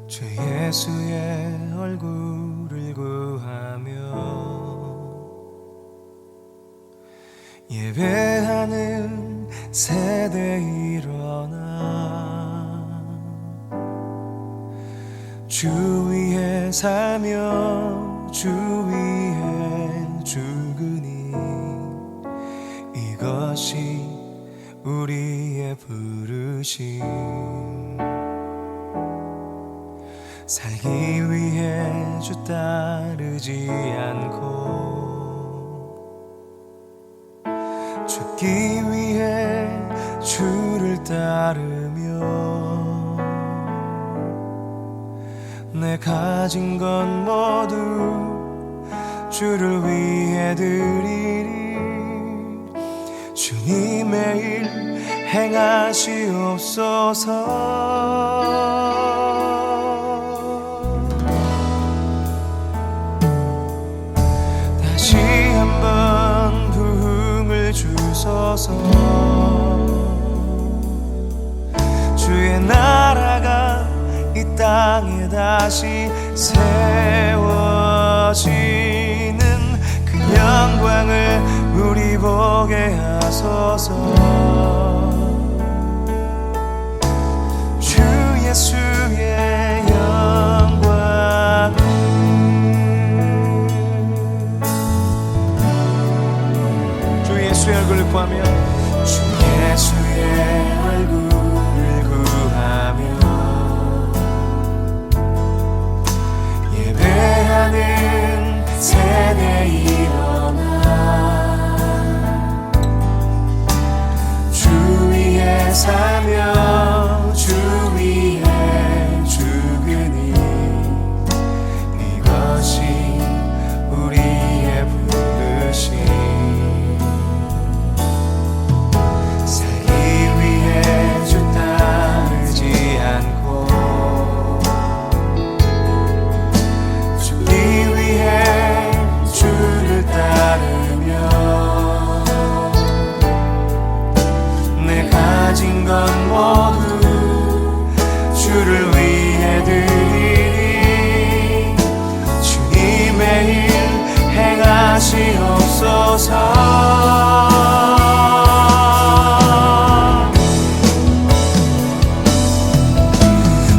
주 예수의 얼굴을 구하며 예배하는 세대 일어나 주 위에 살며 주 위에 죽으니 이것이 우리의 부르심. 살기 위해 주 따르지 않고 죽기 위해 주를 따르며 내 가진 건 모두 주를 위해 드리리. 주님의 일 행하시옵소서. 다시 한번 부흥을 주소서. 주의 나라가 이 땅에 다시 세워지는 그 영광을 우리 보게 하소서. 주 예수의 영광 주 예수의 얼굴을 구하며 주 예수의 얼굴을 구하며 예배하는 세대 일어나 주 위에 살며 주 위에 죽으니 이것이 우리의 부르심. 살기 위해 주 따르지 않고 죽기 위해 주를 따르며 내 가진 건 모두 주를 위해 드리리. 주님의 일 행하시옵소서.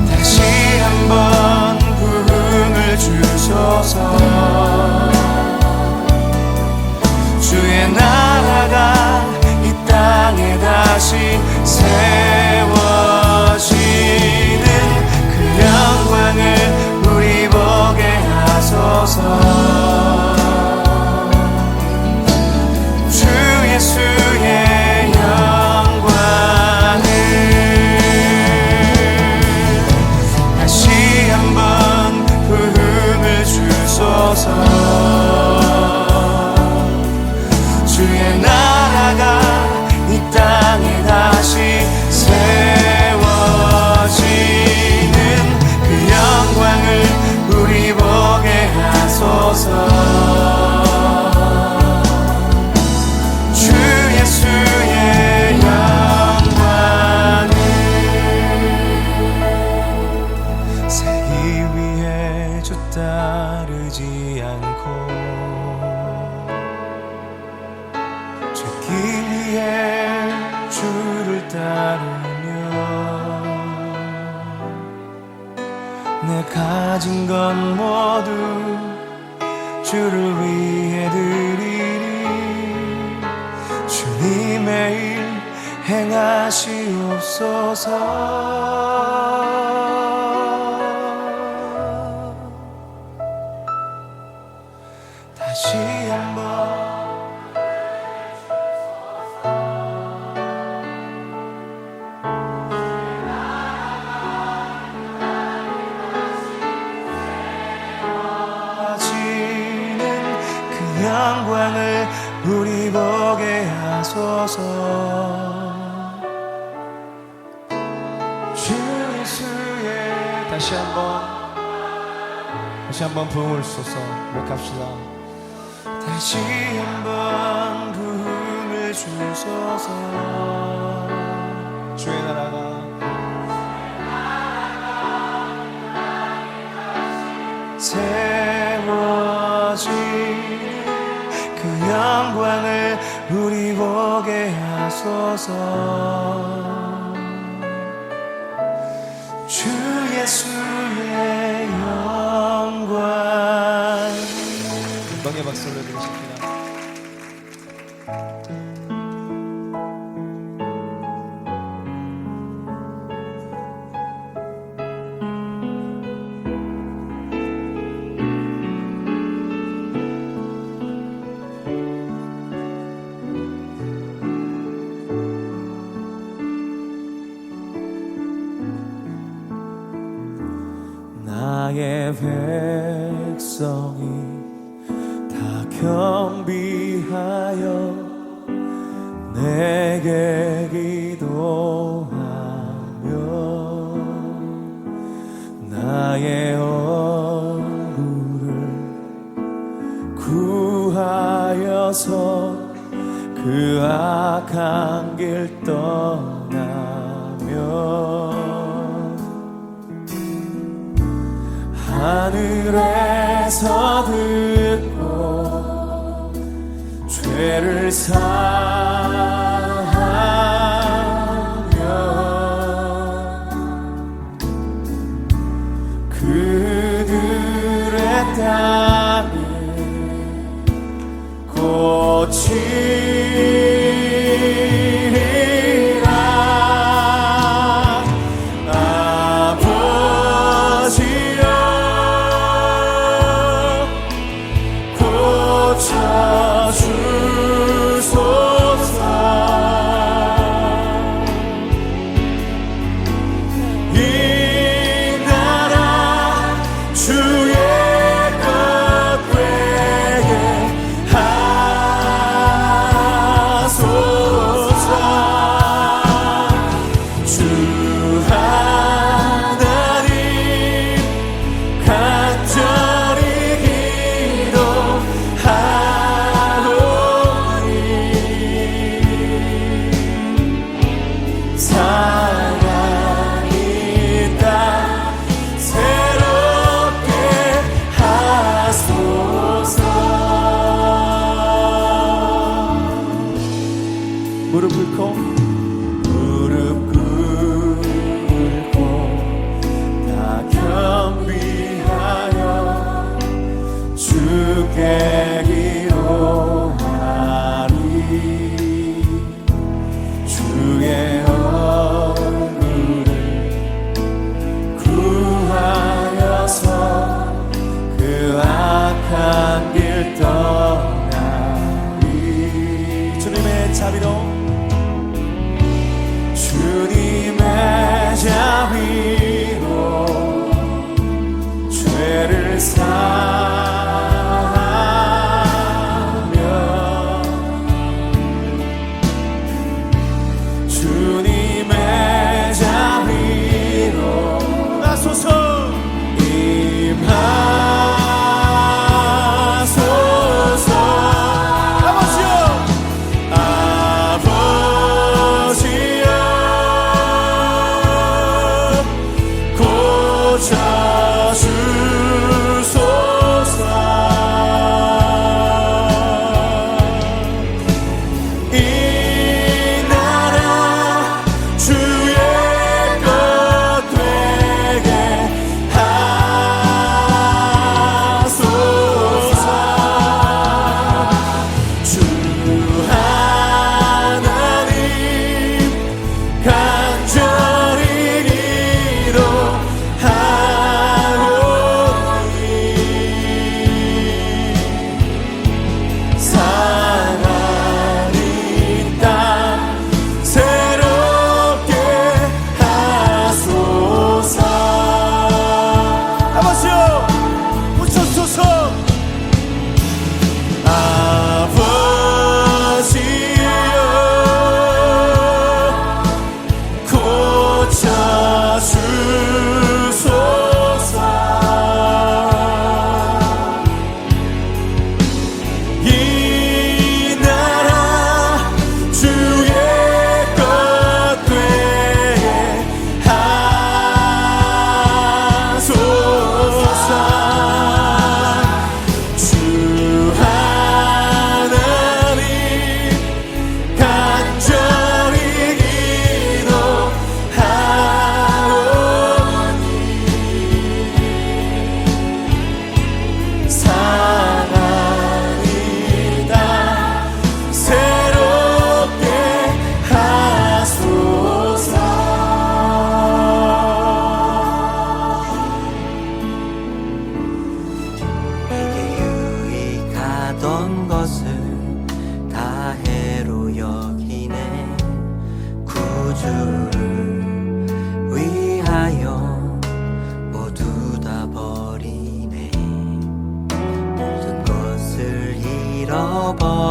다시 한번 부흥을 주소서. 주의 나라가 이 땅에 다시 세워지는 그 영광을 우리 보게 하소서. 주 예수의 영광을 다시 한번 부흥을 주소서. 주의 나라가 이 땅에 다시 세워지는 그 영광을 우리 보게 하소서. 주 예수의 영광을 살기 위해 주 따르지 않고 죽기 위해 주를 따르며 내 가진 건 모두 주를 위해 드리리. 주님의 일 행하시옵소서. 다시 한번 영광을 우리 보게 하소서. 주 예수의 다시 한번 부흥을 주소서. 고백합시다. 다시 한번 부흥을 주소서. 주의 나라가 세워지는 그 영광을 우리 보게 하소서. 주 예수의 영광. 영광의 박수 올려드리십니다. 나의 백성이 다 겸비하여 내게 기도하며 나의 얼굴을 구하여서 그 악한 길 떠나며 하늘에서 듣고 죄를 사하며 그들의 땅에 고치리라. 아버지여 고쳐주소서. 이 나라 주의 것 되게 하소서. 주 하나님 간절히 기도하오니 사랑이 땅 새롭게 하소서. 무릎 꿇고 다 겸비하여 주께 기도하리. 주의 얼굴을 구하여서 그 악한 길 떠나리. 주님의 자비로 주님의 자비로 죄를 사하며 주님의 자비로 나소서. 임하소서. 아버지여 아버지여 고쳐주소서. 이 나라 주의 것 되게 하소서.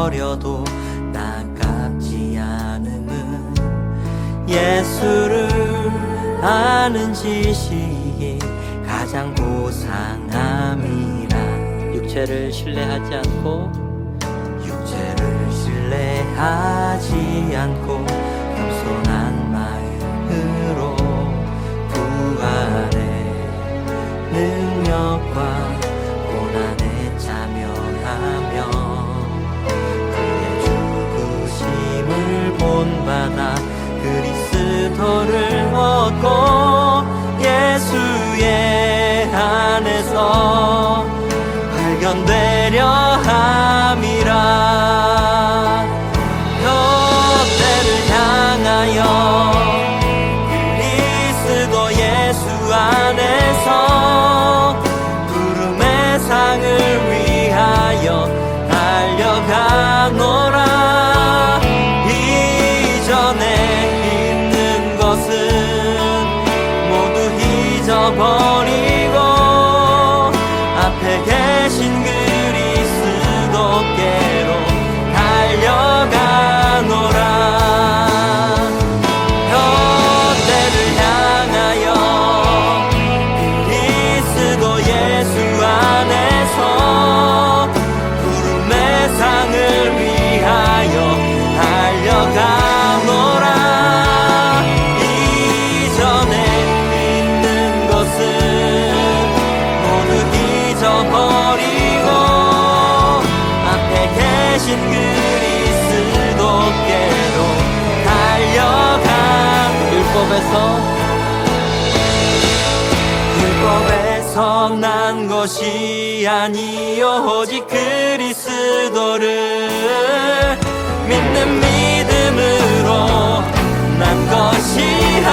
버려도 나깝지 않음은 예수를 아는 지식이 가장 고상함이라. 육체를 신뢰하지 않고 겸손한 마음으로 부활의 능력과 고난에 참여하며 그의 죽으심을 본받아 그리스도를 얻고 예수의 안에서 발견되려 함이라. 뼈대를 향하여 그리스도 예수 안에서 부름의 상을 위하여 달려가노라. 이전에 있는 것은 모두 잊어버리고 앞에 계신 그리스도께로 달려가노라. 뼈대를 향하여 그리스도 예수 안에서 부름의 상을 위하여 달려가노라. 이전에 있는 것은 모두 잊어버리고 앞에 계신 그리스도께로 달려가. 율법에서 난 것이 아니요 오직 그리스도를 믿는 믿음으로 난 것이라.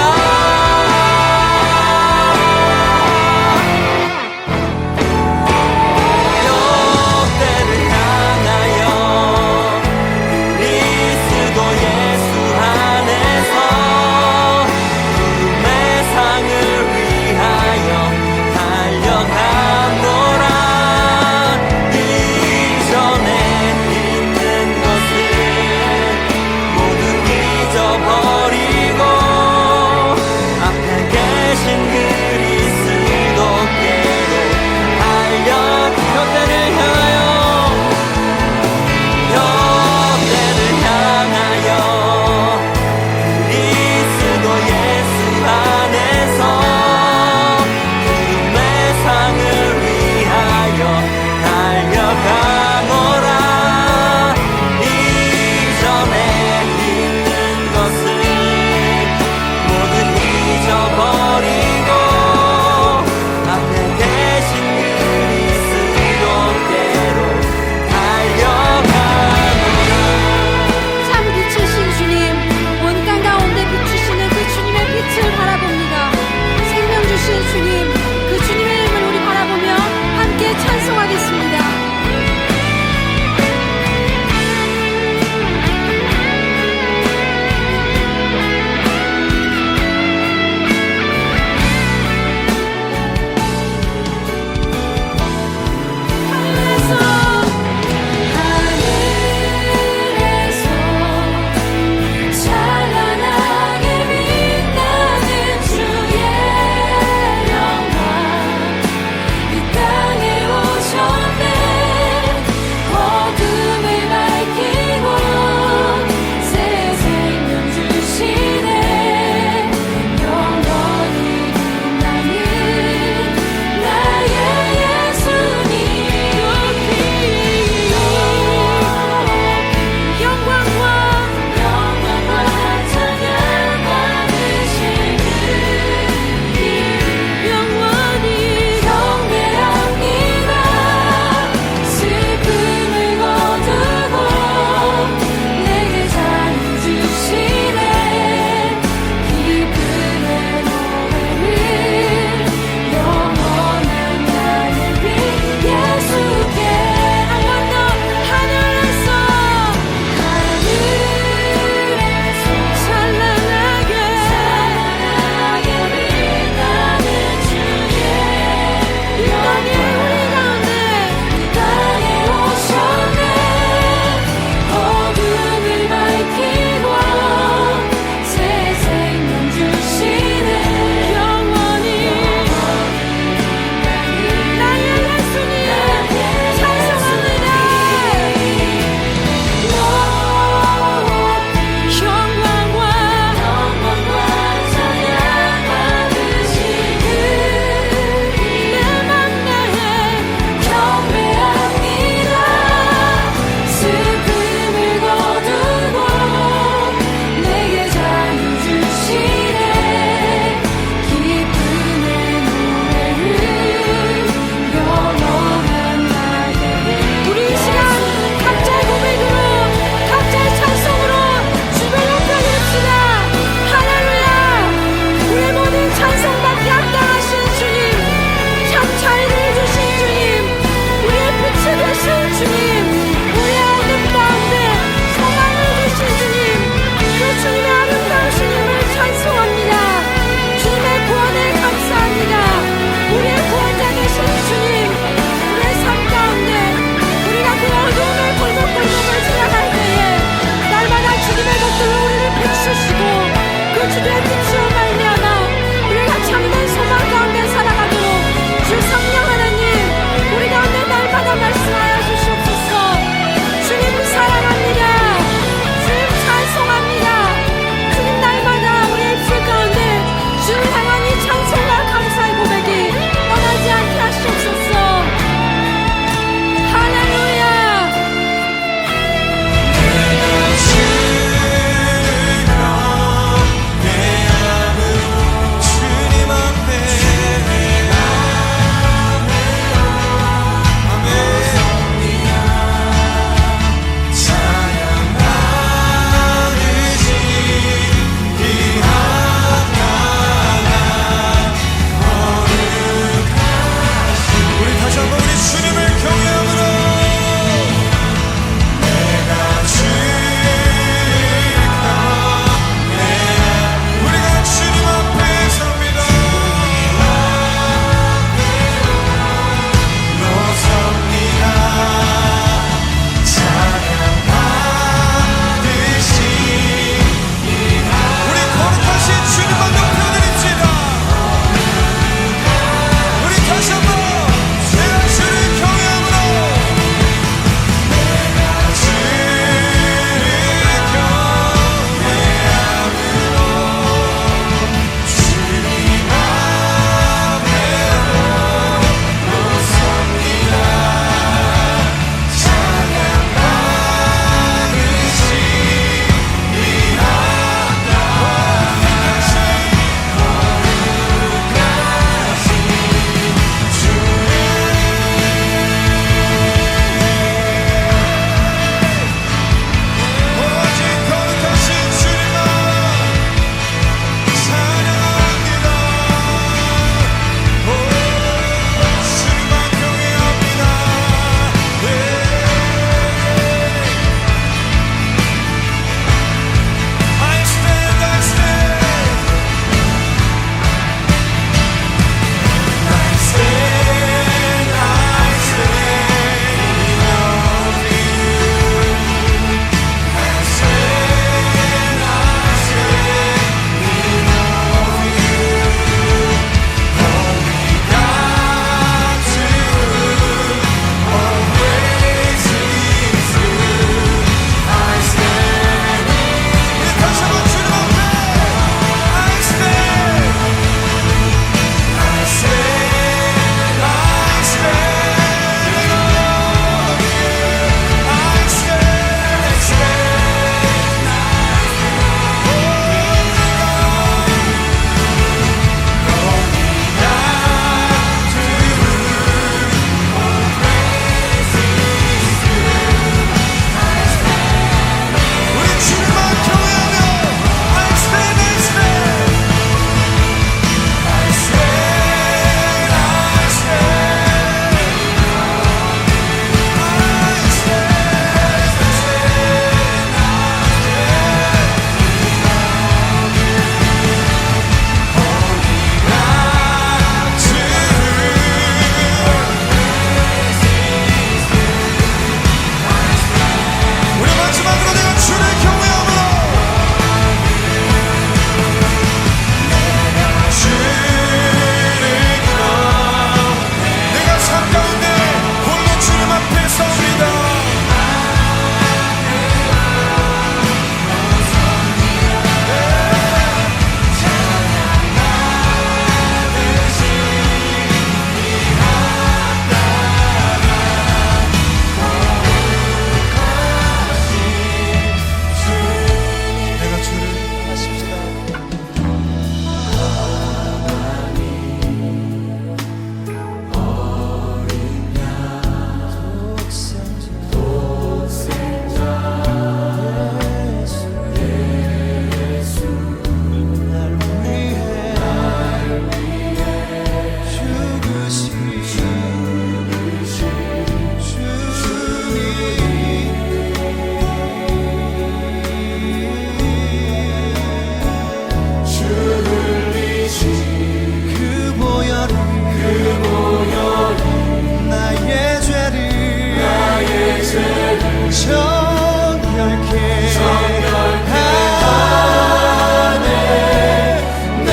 내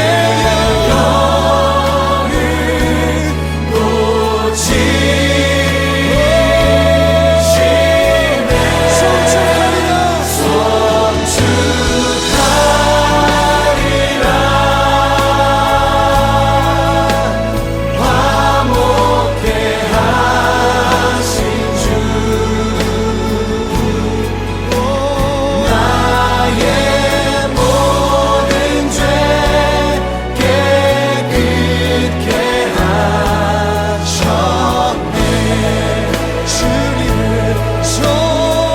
영혼을 고치시네 송축하리라 화목해 하신 주 나의 모든 죄 깨끗게 하셨네 주님을 송축하리라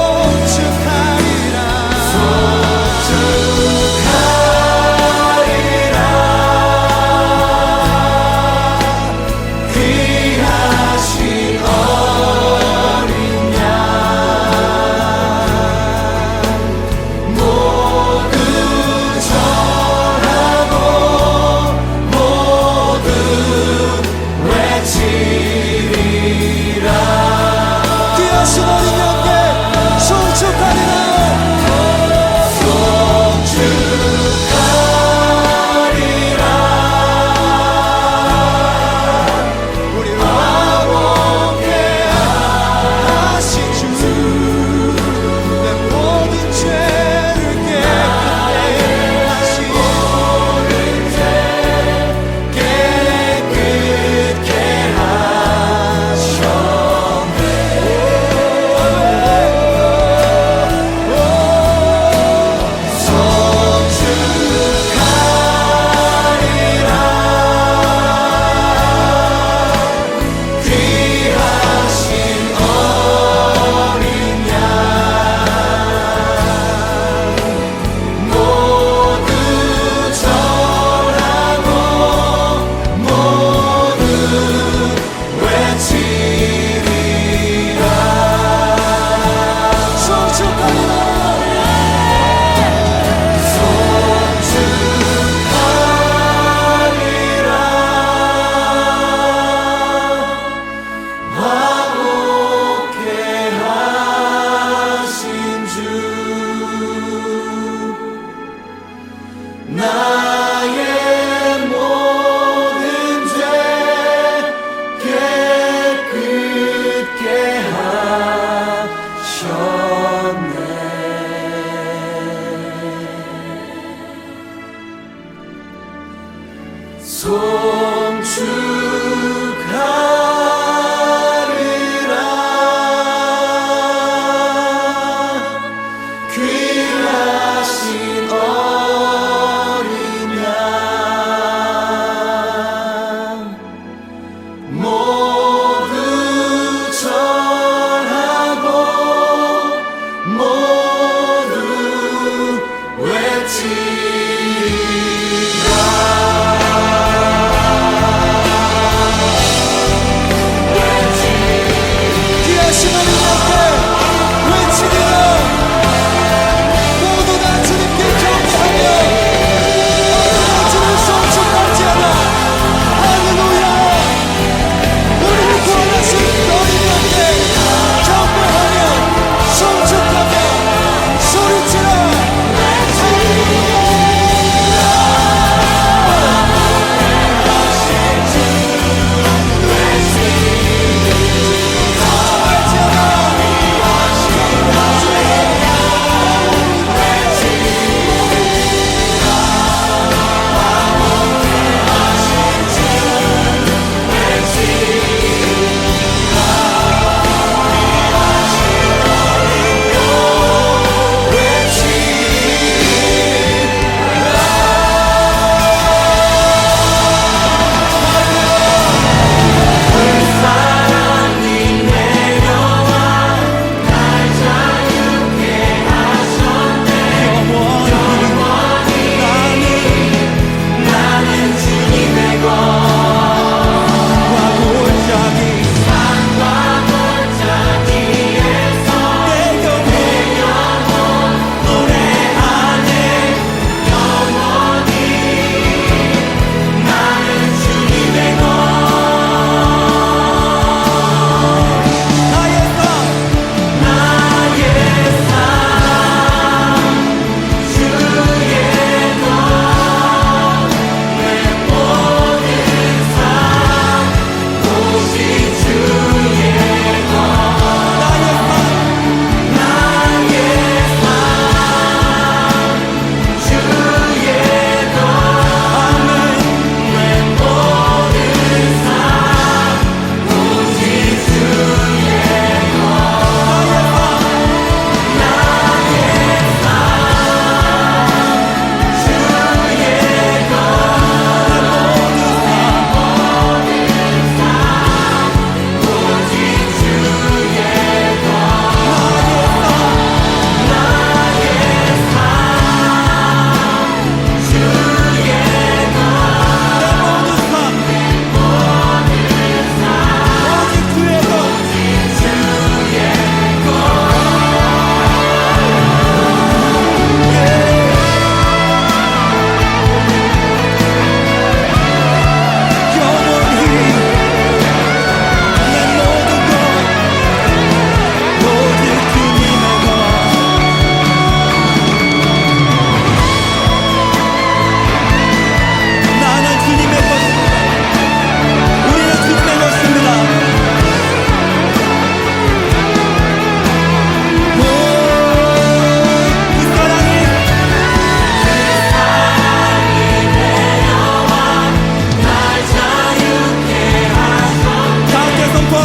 귀하신 어린 양 모두 절하고 모두 외치리라 귀하신 어린 양께 송축하리라 우리 화목해 하신 주 내 모든 죄를 깨끗게 하신 깨끗게 하신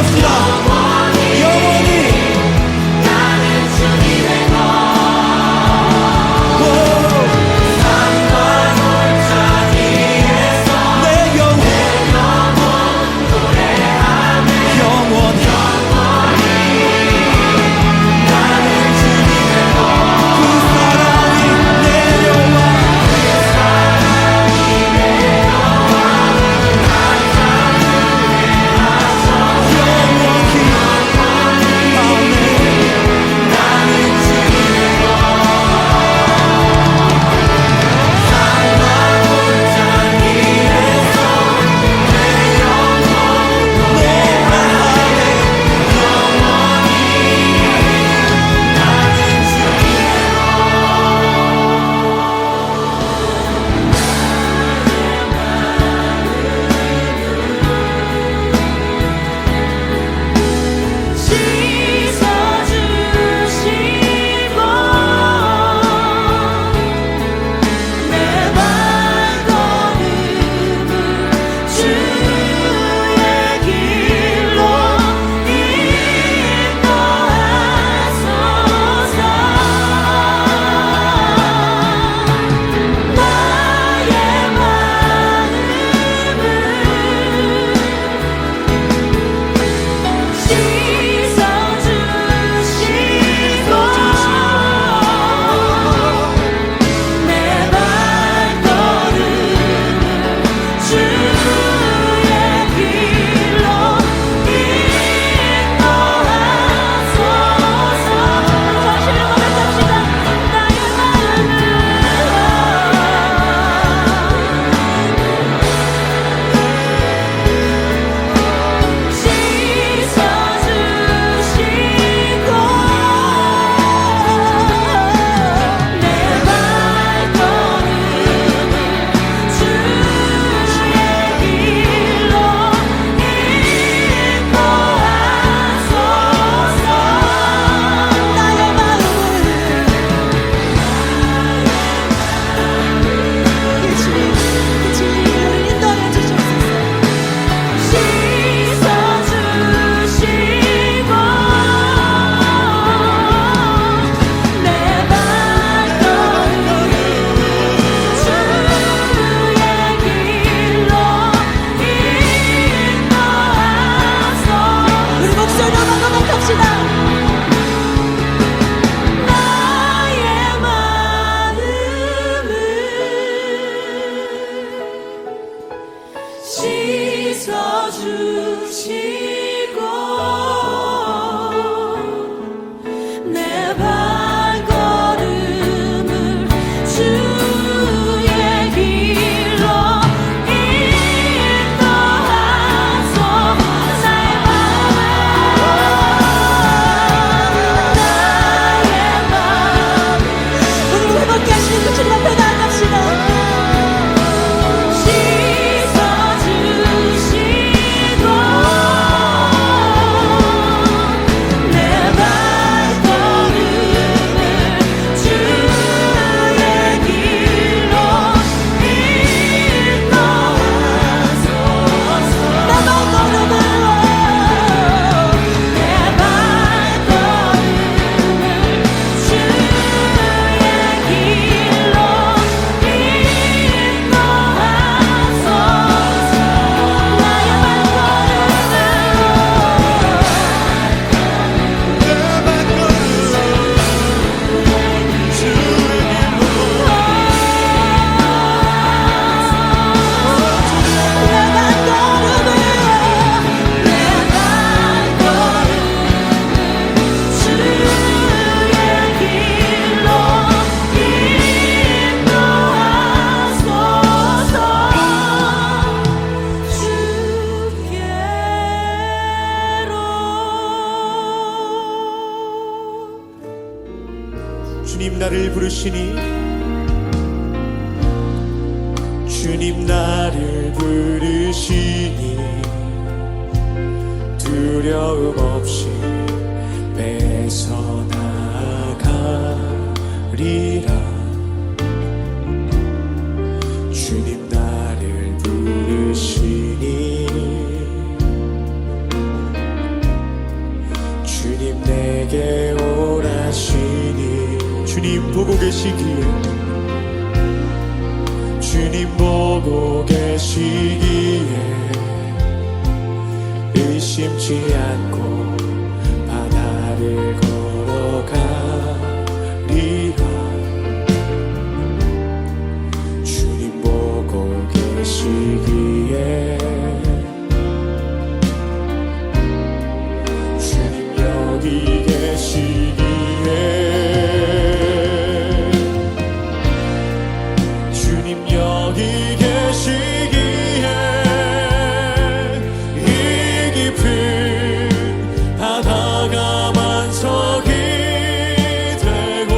고백합시다. 영원히 나는 주님의 것 산과 골짜기 위에서 내 영혼 노래하네 영원히 나는 주님의 것 그 사랑이 내려와 씻어주시고 내 발걸음을 주의 길로 인도하소서 나의 마음을 씻어주시고 내 발걸음을 주의 길로 인도하소서 다시 고백합시다. 나의 마음을 씻어주시고 내 발걸음을 주의 길로 인도하소서 나의 마음을 예수님 그 진리를 인도해 주시옵소서 씻어주시고 내 발걸음을 주의 길로 인도하소서 우리 목소리로 고백합시다. 나의 마음을 씻어주시고 내 발걸음을 주의 길로 인도하소서 나의 마음 오늘 회복케 하시는 그 주님 앞에 나아갑시다. 씻어주시고 내 발걸음을 주의 길로 인도하소서 내 발걸음을 주의 길로 주님 나를 부르시니 주님 나를 부르시니 두려움 없이 뺏어나가리라. 주님 나를 부르시니 내게 오라시니 주님 보고 계시기에 주님 보고 계시기에 의심치 않고 바다를 걸어가리라 주님 보고 계시기에 주님 여기 계시기에 주님 여기 계시기에 이 깊은 바다가 만석이 되고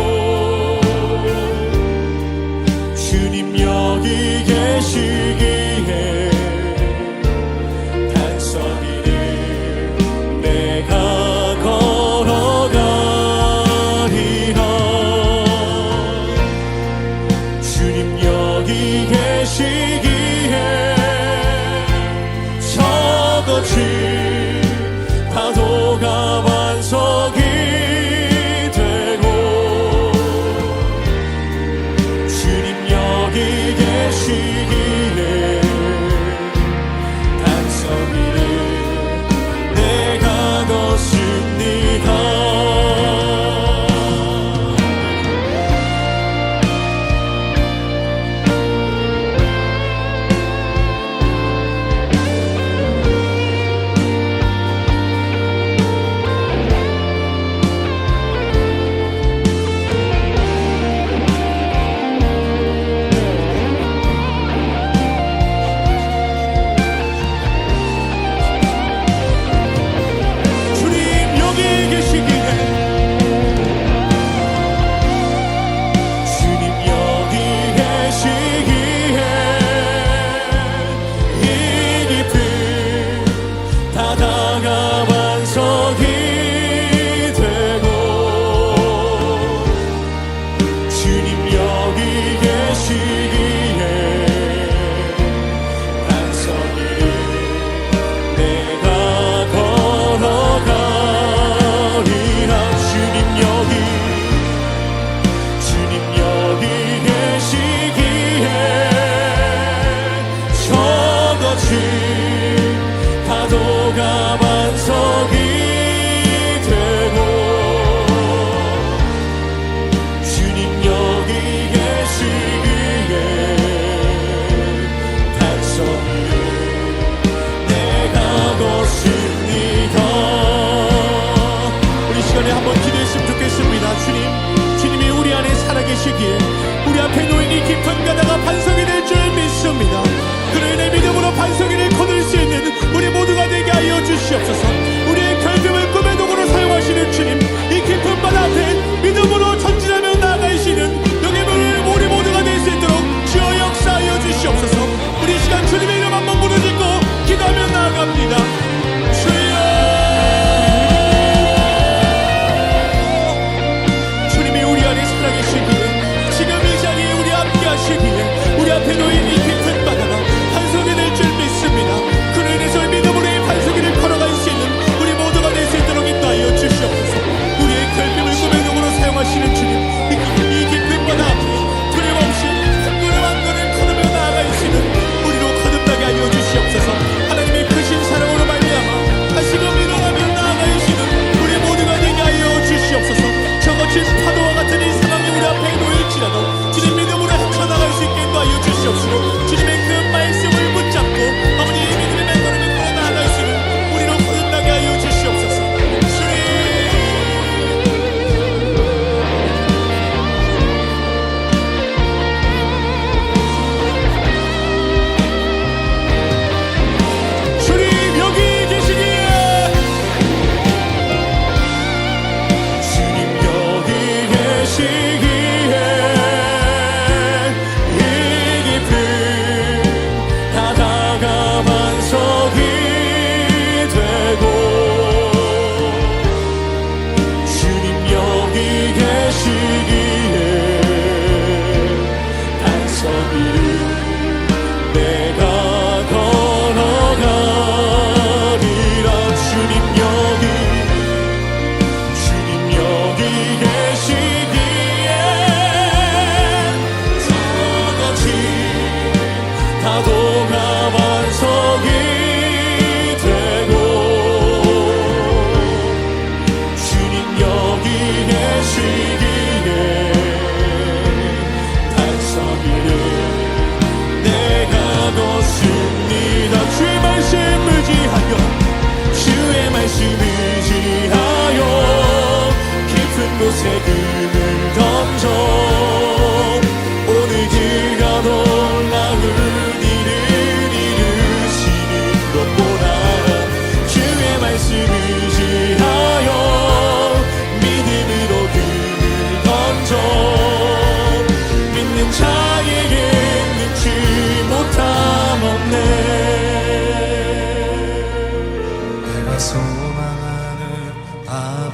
주님 여기 계시기에 단서리를 내가 걸어가리라 주님 여기 계시기에 저거친 파도가 반석이 되고 주님 여기 계시기에 단서리를 내가 걷습니다 주님 여기 계시기에 주님 여기 계시기에 이 깊은 바다가 반석이 되고 주님 여기 계시기에 반석이를 내가 걸어가리라 주님 여기 계시기에 저거친 파도가 반석이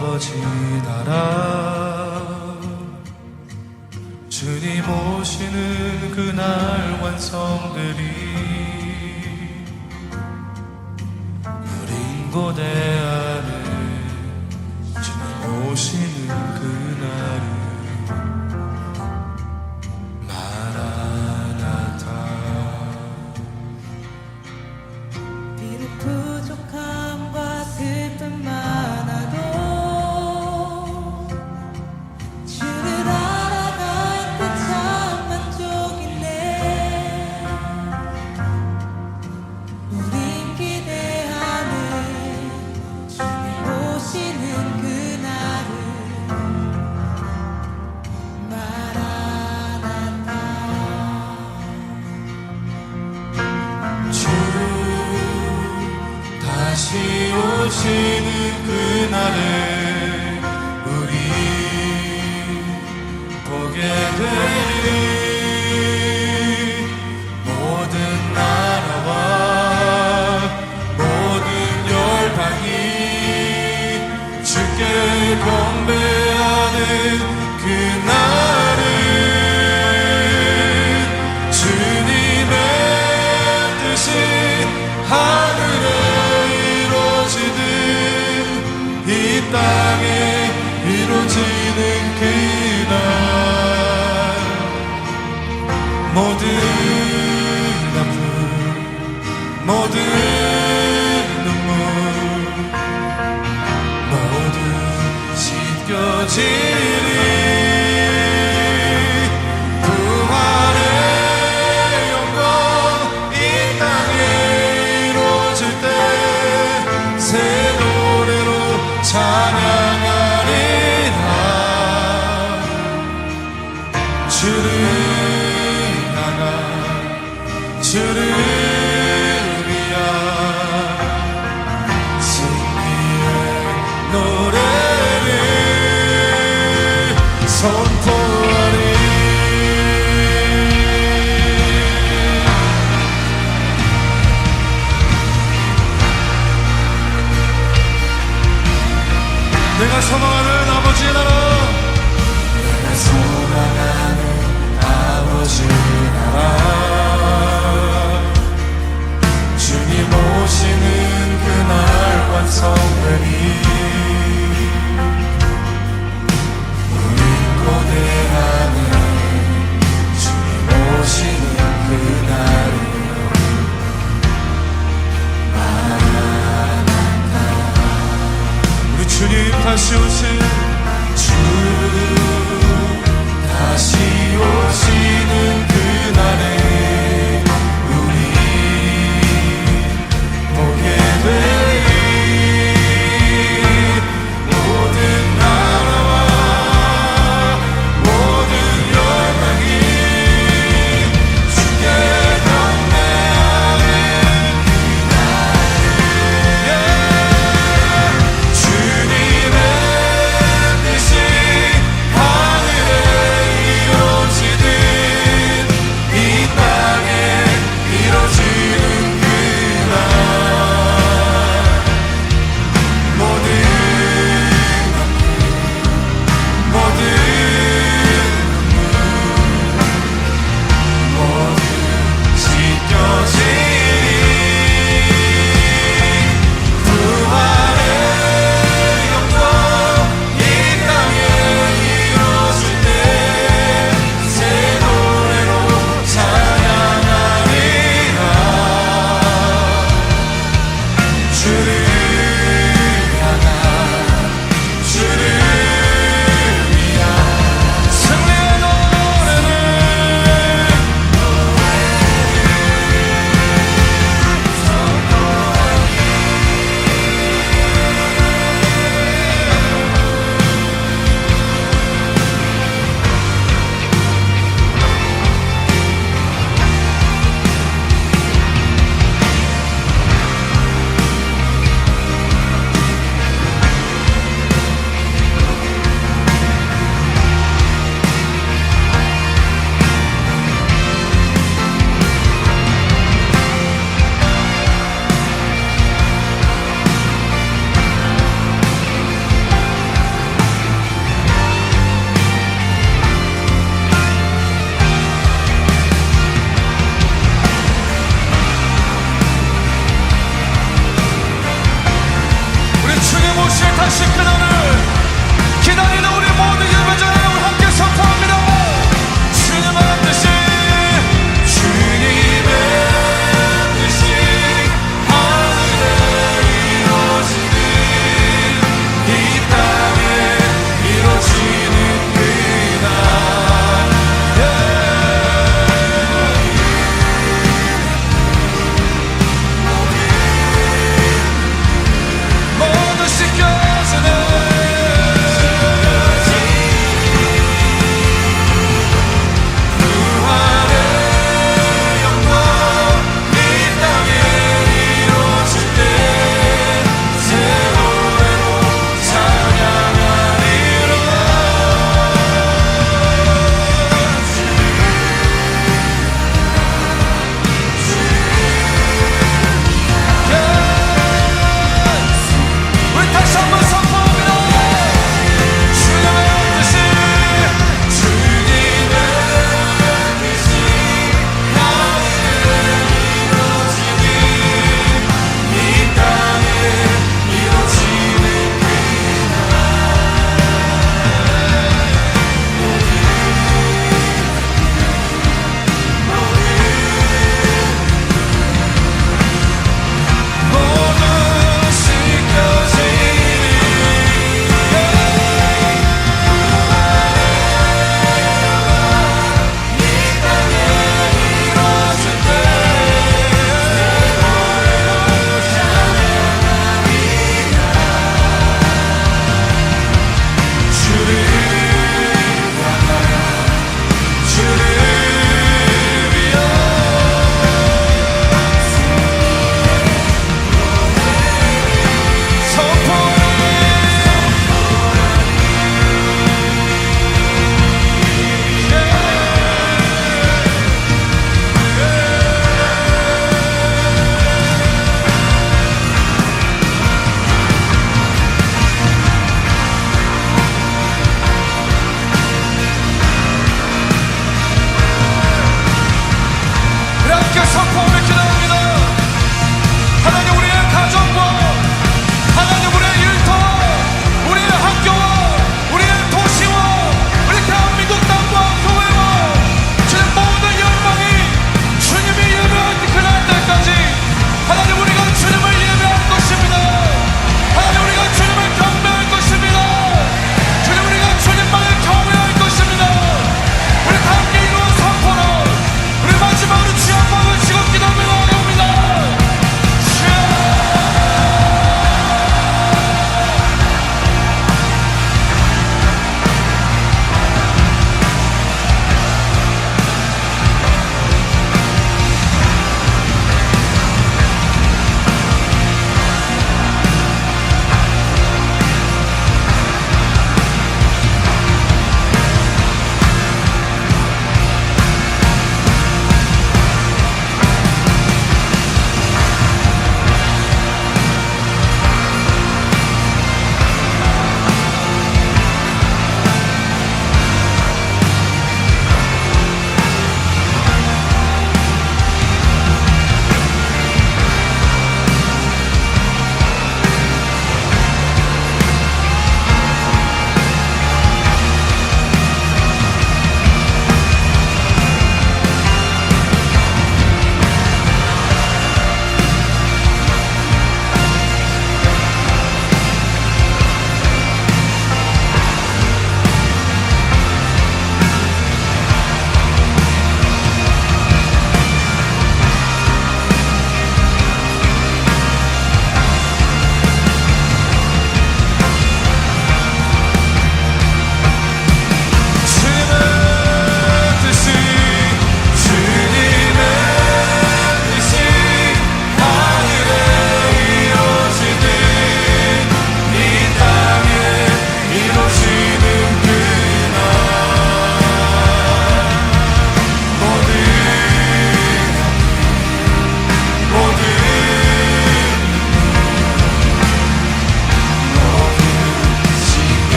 아버지 나라 주님 오시는 그날 완성되리 우린 고대하네 주님 오시는 그날을 마라나타 비록 부족함과 슬픔 많아도 주를 알아갈 때 참 만족이네. 우린 기대하는 주님 오시는 그날을 마라나타. 주 다시 오시는 그날에 우리 보게 되리 모든 나라와 모든 열방이 주께 경배하는 그날은 주님의 뜻이 하늘에 이루어지듯 이 땅에 이루어지는 그날 모든 아픔 모든 눈물 모두 씻겨지리 부활의 영광 이 땅에 이루어질 때 새 노래로 찬양하리라 주를 향한 주를 위한 승리의 노래를 선포하리 내가 소망하는 아버지의 나라 내가 소망하는 아버지의 나라 주님 오시는 그날 완성되리 우린 고대하는 주님 오시는 그날을 우리 주님 다시 오신 주 다시 오시는 그날에 우리 보게 되리 모든 나라와 모든 열방이 주께 경배하는 그날에 주님의 뜻이 하늘에 이루어지듯 이 땅 다시 그날을 기다리는 우리 모든 예배자 여러분 함께 선포합니다. 주님의 뜻이 주님의 뜻이 하늘에 이루어지는 이 땅에 이루어지는 그날 모두 씻겨지네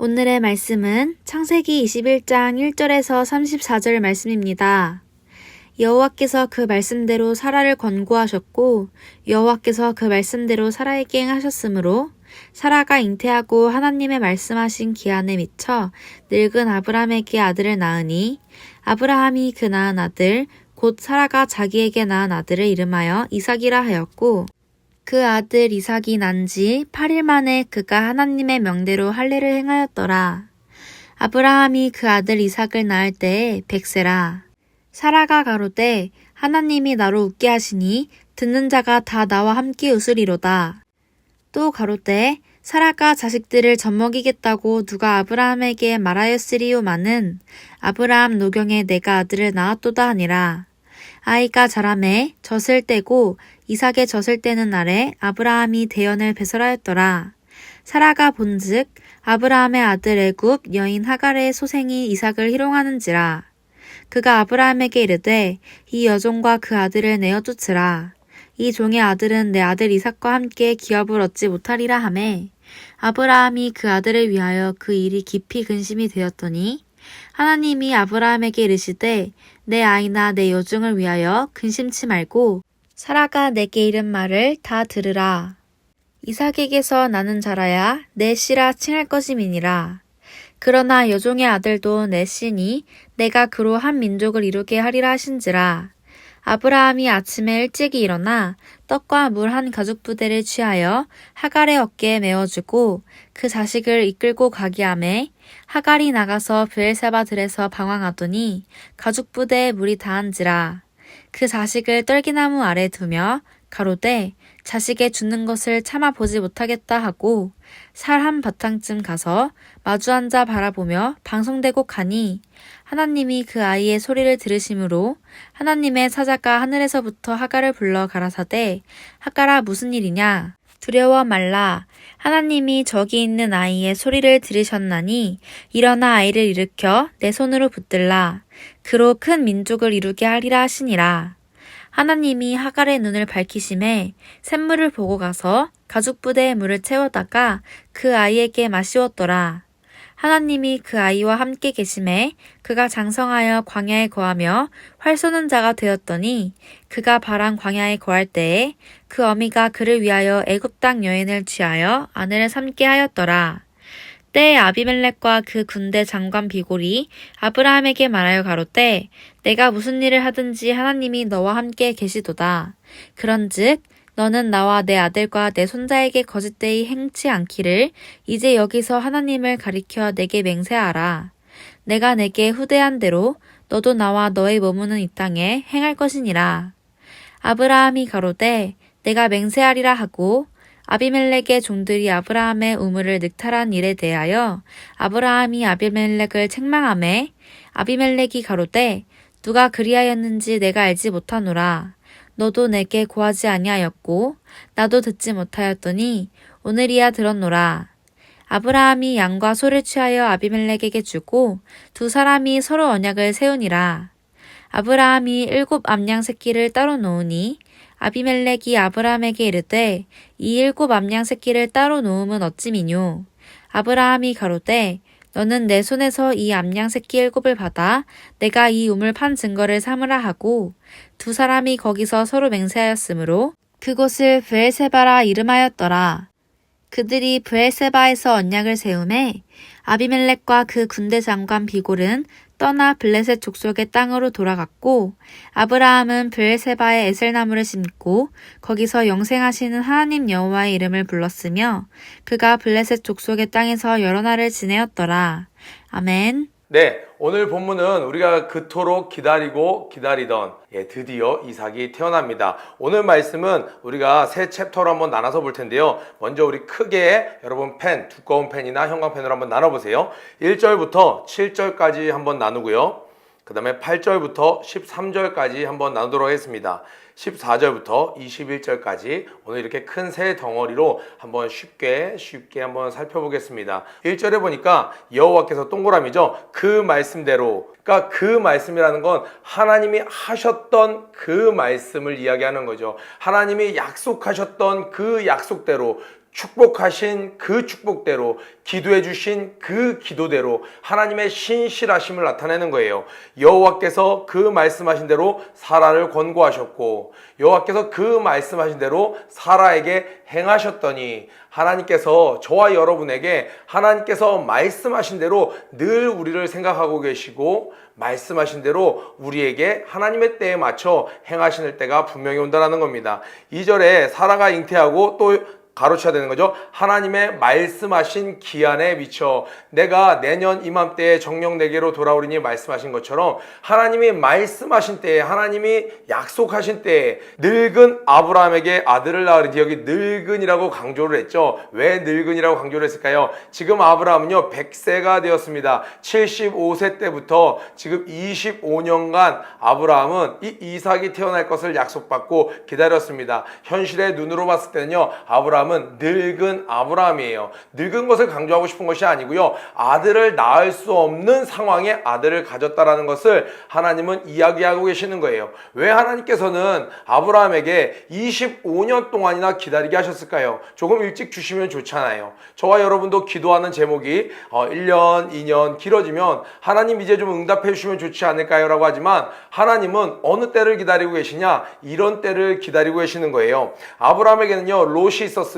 오늘의 말씀은 창세기 21장 1절에서 34절 말씀입니다. 여호와께서 그 말씀대로 사라를 권고하셨고 여호와께서 그 말씀대로 사라에게 행하셨으므로 사라가 잉태하고 하나님의 말씀하신 기한에 미쳐 늙은 아브라함에게 아들을 낳으니 아브라함이 그 낳은 아들 곧 사라가 자기에게 낳은 아들을 이름하여 이삭이라 하였고 그 아들 이삭이 난 지 8일 만에 그가 하나님의 명대로 할례를 행하였더라. 아브라함이 그 아들 이삭을 낳을 때에 100세라. 사라가 가로되 하나님이 나로 웃게 하시니 듣는 자가 다 나와 함께 웃으리로다. 또 가로되 사라가 자식들을 젖먹이겠다고 누가 아브라함에게 말하였으리요마는 아브라함 노경에 내가 아들을 낳았도다 하니라. 아이가 자라매 젖을 떼고 이삭의 젖을 떼는 날에 아브라함이 대연을 배설하였더라. 사라가 본즉 아브라함의 아들 애굽 여인 하갈의 소생이 이삭을 희롱하는지라. 그가 아브라함에게 이르되 이 여종과 그 아들을 내어 쫓으라. 이 종의 아들은 내 아들 이삭과 함께 기업을 얻지 못하리라 하매 아브라함이 그 아들을 위하여 그 일이 깊이 근심이 되었더니 하나님이 아브라함에게 이르시되 내 아이나 내 여종을 위하여 근심치 말고 사라가 내게 이른 말을 다 들으라. 이삭에게서 나는 자라야 내 씨라 칭할 것임이니라. 그러나 여종의 아들도 내 씨니 내가 그로 한 민족을 이루게 하리라 하신지라. 아브라함이 아침에 일찍이 일어나 떡과 물 한 가죽부대를 취하여 하갈의 어깨에 메어주고 그 자식을 이끌고 가게 하매 하갈이 나가서 브엘세바 들에서 방황하더니 가죽부대에 물이 다한지라. 그 자식을 떨기나무 아래 두며 가로되 자식의 죽는 것을 참아 보지 못하겠다 하고 살 한 바탕쯤 가서 마주 앉아 바라보며 방송되고 가니 하나님이 그 아이의 소리를 들으심으로 하나님의 사자가 하늘에서부터 하갈을 불러 가라사대 하갈아 무슨 일이냐 두려워 말라. 하나님이 저기 있는 아이의 소리를 들으셨나니 일어나 아이를 일으켜 내 손으로 붙들라. 그로 큰 민족을 이루게 하리라 하시니라. 하나님이 하갈의 눈을 밝히심에 샘물을 보고 가서 가죽부대에 물을 채우다가 그 아이에게 마시웠더라. 하나님이 그 아이와 함께 계심에 그가 장성하여 광야에 거하며 활 쏘는 자가 되었더니 그가 바란 광야에 거할 때에 그 어미가 그를 위하여 애굽 땅 여인을 취하여 아내를 삼게 하였더라. 때에 아비멜렉과 그 군대 장관 비골이 아브라함에게 말하여 가로되 내가 무슨 일을 하든지 하나님이 너와 함께 계시도다. 그런즉 너는 나와 내 아들과 내 손자에게 거짓되이 행치 않기를 이제 여기서 하나님을 가리켜 내게 맹세하라. 내가 내게 후대한 대로 너도 나와 너의 머무는 이 땅에 행할 것이니라. 아브라함이 가로되 내가 맹세하리라 하고 아비멜렉의 종들이 아브라함의 우물을 늑탈한 일에 대하여 아브라함이 아비멜렉을 책망하매 아비멜렉이 가로되 누가 그리하였는지 내가 알지 못하노라. 너도 내게 고하지 아니하였고 나도 듣지 못하였더니 오늘이야 들었노라. 아브라함이 양과 소를 취하여 아비멜렉에게 주고 두 사람이 서로 언약을 세우니라. 아브라함이 7 암양 새끼를 따로 놓으니 아비멜렉이 아브라함에게 이르되 이 7 암양 새끼를 따로 놓음은 어찌미뇨. 아브라함이 가로되 너는 내 손에서 이 암양 새끼 7을 받아 내가 이 우물 판 증거를 삼으라 하고 두 사람이 거기서 서로 맹세하였으므로 그곳을 브엘세바라 이름하였더라. 그들이 브엘세바에서 언약을 세우매 아비멜렉과 그 군대 장관 비골은 떠나 블레셋 족속의 땅으로 돌아갔고 아브라함은 브엘세바에 에셀나무를 심고 거기서 영생하시는 하나님 여호와의 이름을 불렀으며 그가 블레셋 족속의 땅에서 여러 날을 지내었더라. 아멘. 네, 오늘 본문은 우리가 그토록 기다리고 기다리던 드디어 이삭이 태어납니다. 오늘 말씀은 우리가 세 챕터로 한번 나눠서 볼 텐데요. 먼저 우리 크게 여러분 펜, 두꺼운 펜이나 형광펜으로 한번 나눠보세요. 1절부터 7절까지 한번 나누고요. 그 다음에 8절부터 13절까지 한번 나누도록 하겠습니다. 14절부터 21절까지 오늘 이렇게 큰 세 덩어리로 한번 쉽게 한번 살펴보겠습니다. 1절에 보니까 여호와께서 동그라미죠. 그 말씀대로, 그러니까 그 말씀이라는 건 하나님이 하셨던 그 말씀을 이야기하는 거죠. 하나님이 약속하셨던 그 약속대로 축복하신 그 축복대로, 기도해 주신 그 기도대로 하나님의 신실하심을 나타내는 거예요. 여호와께서 그 말씀하신 대로 사라를 권고하셨고 여호와께서 그 말씀하신 대로 사라에게 행하셨더니 하나님께서 저와 여러분에게 하나님께서 말씀하신 대로 늘 우리를 생각하고 계시고 말씀하신 대로 우리에게 하나님의 때에 맞춰 행하시는 때가 분명히 온다는 겁니다. 2절에 사라가 잉태하고 또 가로쳐야 되는 거죠. 하나님의 말씀하신 기한에 미쳐 내가 내년 이맘때에 정령 내게로 돌아오리니 말씀하신 것처럼 하나님이 말씀하신 때에 하나님이 약속하신 때에 늙은 아브라함에게 아들을 낳으리니 여기 늙은이라고 강조를 했죠. 왜 늙은이라고 강조를 했을까요? 지금 아브라함은요 100세가 되었습니다. 75세 때부터 지금 25년간 아브라함은 이 이삭이 태어날 것을 약속받고 기다렸습니다. 현실의 눈으로 봤을 때는요 아브라함은 늙은 아브라함이에요. 늙은 것을 강조하고 싶은 것이 아니고요. 아들을 낳을 수 없는 상황에 아들을 가졌다라는 것을 하나님은 이야기하고 계시는 거예요. 왜 하나님께서는 아브라함에게 25년 동안이나 기다리게 하셨을까요? 조금 일찍 주시면 좋잖아요. 저와 여러분도 기도하는 제목이 1년, 2년 길어지면 하나님 이제 좀 응답해 주시면 좋지 않을까요? 라고 하지만 하나님은 어느 때를 기다리고 계시냐? 이런 때를 기다리고 계시는 거예요. 아브라함에게는요 롯이 있었습니다.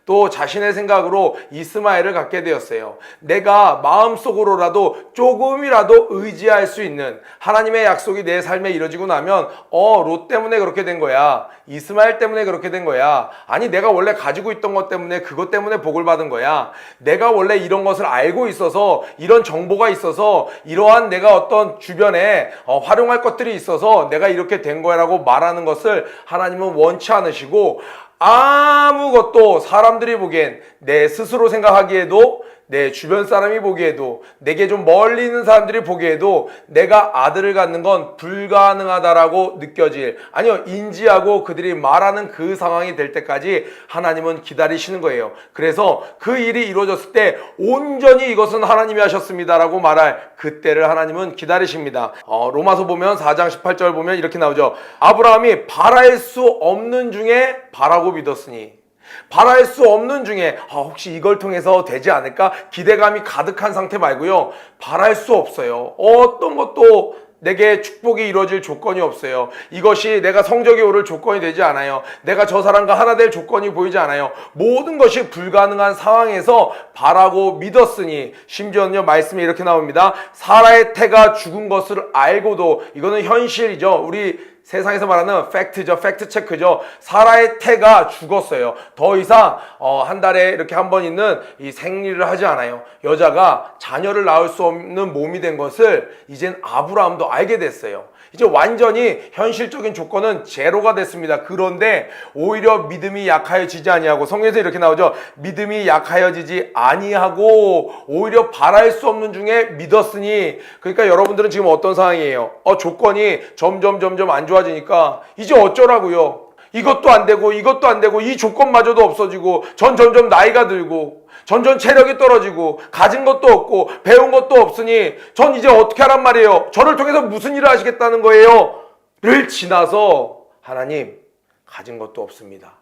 또 자신의 생각으로 이스마엘을 갖게 되었어요. 내가 마음속으로라도 조금이라도 의지할 수 있는 하나님의 약속이 내 삶에 이루어지고 나면 롯 때문에 그렇게 된 거야. 이스마엘 때문에 그렇게 된 거야. 아니 내가 원래 가지고 있던 것 때문에 그것 때문에 복을 받은 거야. 내가 원래 이런 것을 알고 있어서 이런 정보가 있어서 이러한 내가 어떤 주변에 활용할 것들이 있어서 내가 이렇게 된 거야 라고 말하는 것을 하나님은 원치 않으시고 아무것도 사람들이 보기엔 내 스스로 생각하기에도 내 주변 사람이 보기에도 내게 좀 멀리 있는 사람들이 보기에도 내가 아들을 갖는 건 불가능하다라고 느껴질 아니요 인지하고 그들이 말하는 그 상황이 될 때까지 하나님은 기다리시는 거예요. 그래서 그 일이 이루어졌을 때 온전히 이것은 하나님이 하셨습니다라고 말할 그때를 하나님은 기다리십니다. 로마서 보면 4장 18절 보면 이렇게 나오죠. 아브라함이 바랄 수 없는 중에 바라고 믿었으니 바랄 수 없는 중에 혹시 이걸 통해서 되지 않을까? 기대감이 가득한 상태 말고요. 바랄 수 없어요. 어떤 것도 내게 축복이 이루어질 조건이 없어요. 이것이 내가 성적이 오를 조건이 되지 않아요. 내가 저 사람과 하나 될 조건이 보이지 않아요. 모든 것이 불가능한 상황에서 바라고 믿었으니 심지어는요 말씀이 이렇게 나옵니다. 사라의 태가 죽은 것을 알고도 이거는 현실이죠. 우리 세상에서 말하는 팩트죠. 팩트 체크죠. 사라의 태가 죽었어요. 더 이상 한 달에 이렇게 한 번 있는 이 생리를 하지 않아요. 여자가 자녀를 낳을 수 없는 몸이 된 것을 이젠 아브라함도 알게 됐어요. 이제 완전히 현실적인 조건은 제로가 됐습니다. 그런데 오히려 믿음이 약하여지지 아니하고 성경에서 이렇게 나오죠. 믿음이 약하여지지 아니하고 오히려 바랄 수 없는 중에 믿었으니 그러니까 여러분들은 지금 어떤 상황이에요? 조건이 점점 안 좋아지니까 이제 어쩌라고요? 이것도 안 되고 이것도 안 되고 이 조건마저도 없어지고 점점 나이가 들고 점점 체력이 떨어지고 가진 것도 없고 배운 것도 없으니 전 이제 어떻게 하란 말이에요? 저를 통해서 무슨 일을 하시겠다는 거예요? 를 지나서 하나님 가진 것도 없습니다.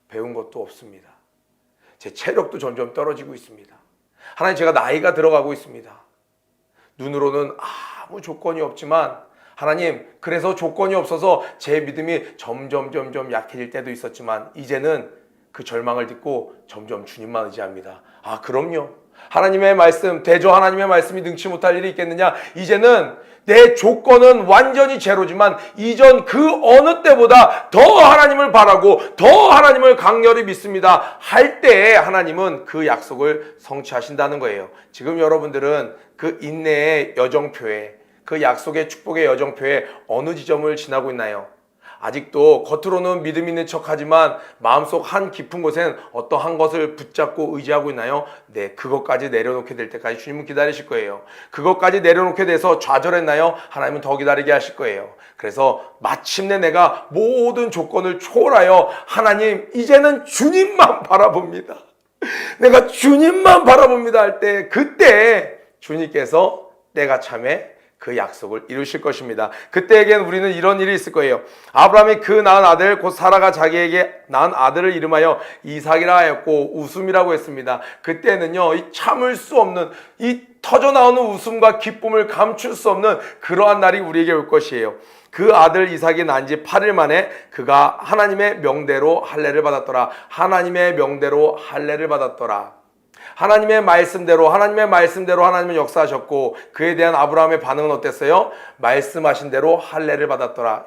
배운 것도 없습니다. 제 체력도 점점 떨어지고 있습니다. 하나님 제가 나이가 들어가고 있습니다. 눈으로는 아무 조건이 없지만 하나님 그래서 조건이 없어서 제 믿음이 점점 약해질 때도 있었지만 이제는 그 절망을 딛고 점점 주님만 의지합니다. 그럼요. 하나님의 말씀, 대저 하나님의 말씀이 능치 못할 일이 있겠느냐? 이제는 내 조건은 완전히 제로지만 이전 그 어느 때보다 더 하나님을 바라고 더 하나님을 강렬히 믿습니다 할 때에 하나님은 그 약속을 성취하신다는 거예요. 지금 여러분들은 그 인내의 여정표에 그 약속의 축복의 여정표에 어느 지점을 지나고 있나요? 아직도 겉으로는 믿음 있는 척하지만 마음속 한 깊은 곳엔 어떠한 것을 붙잡고 의지하고 있나요? 네, 그것까지 내려놓게 될 때까지 주님은 기다리실 거예요. 그것까지 내려놓게 돼서 좌절했나요? 하나님은 더 기다리게 하실 거예요. 그래서 마침내 내가 모든 조건을 초월하여 하나님 이제는 주님만 바라봅니다. 내가 주님만 바라봅니다 할 때 그때 주님께서 때가 참에 그 약속을 이루실 것입니다. 그때에겐 우리는 이런 일이 있을 거예요. 아브라함이 그 낳은 아들 곧 사라가 자기에게 낳은 아들을 이름하여 이삭이라 하였고 웃음이라고 했습니다. 그때는요, 이 참을 수 없는 이 터져 나오는 웃음과 기쁨을 감출 수 없는 그러한 날이 우리에게 올 것이에요. 그 아들 이삭이 난 지 8일 만에 그가 하나님의 명대로 할례를 받았더라. 하나님의 명대로 할례를 받았더라. 하나님의 말씀대로 하나님은 역사하셨고 그에 대한 아브라함의 반응은 어땠어요? 말씀하신 대로 할례를 받았더라.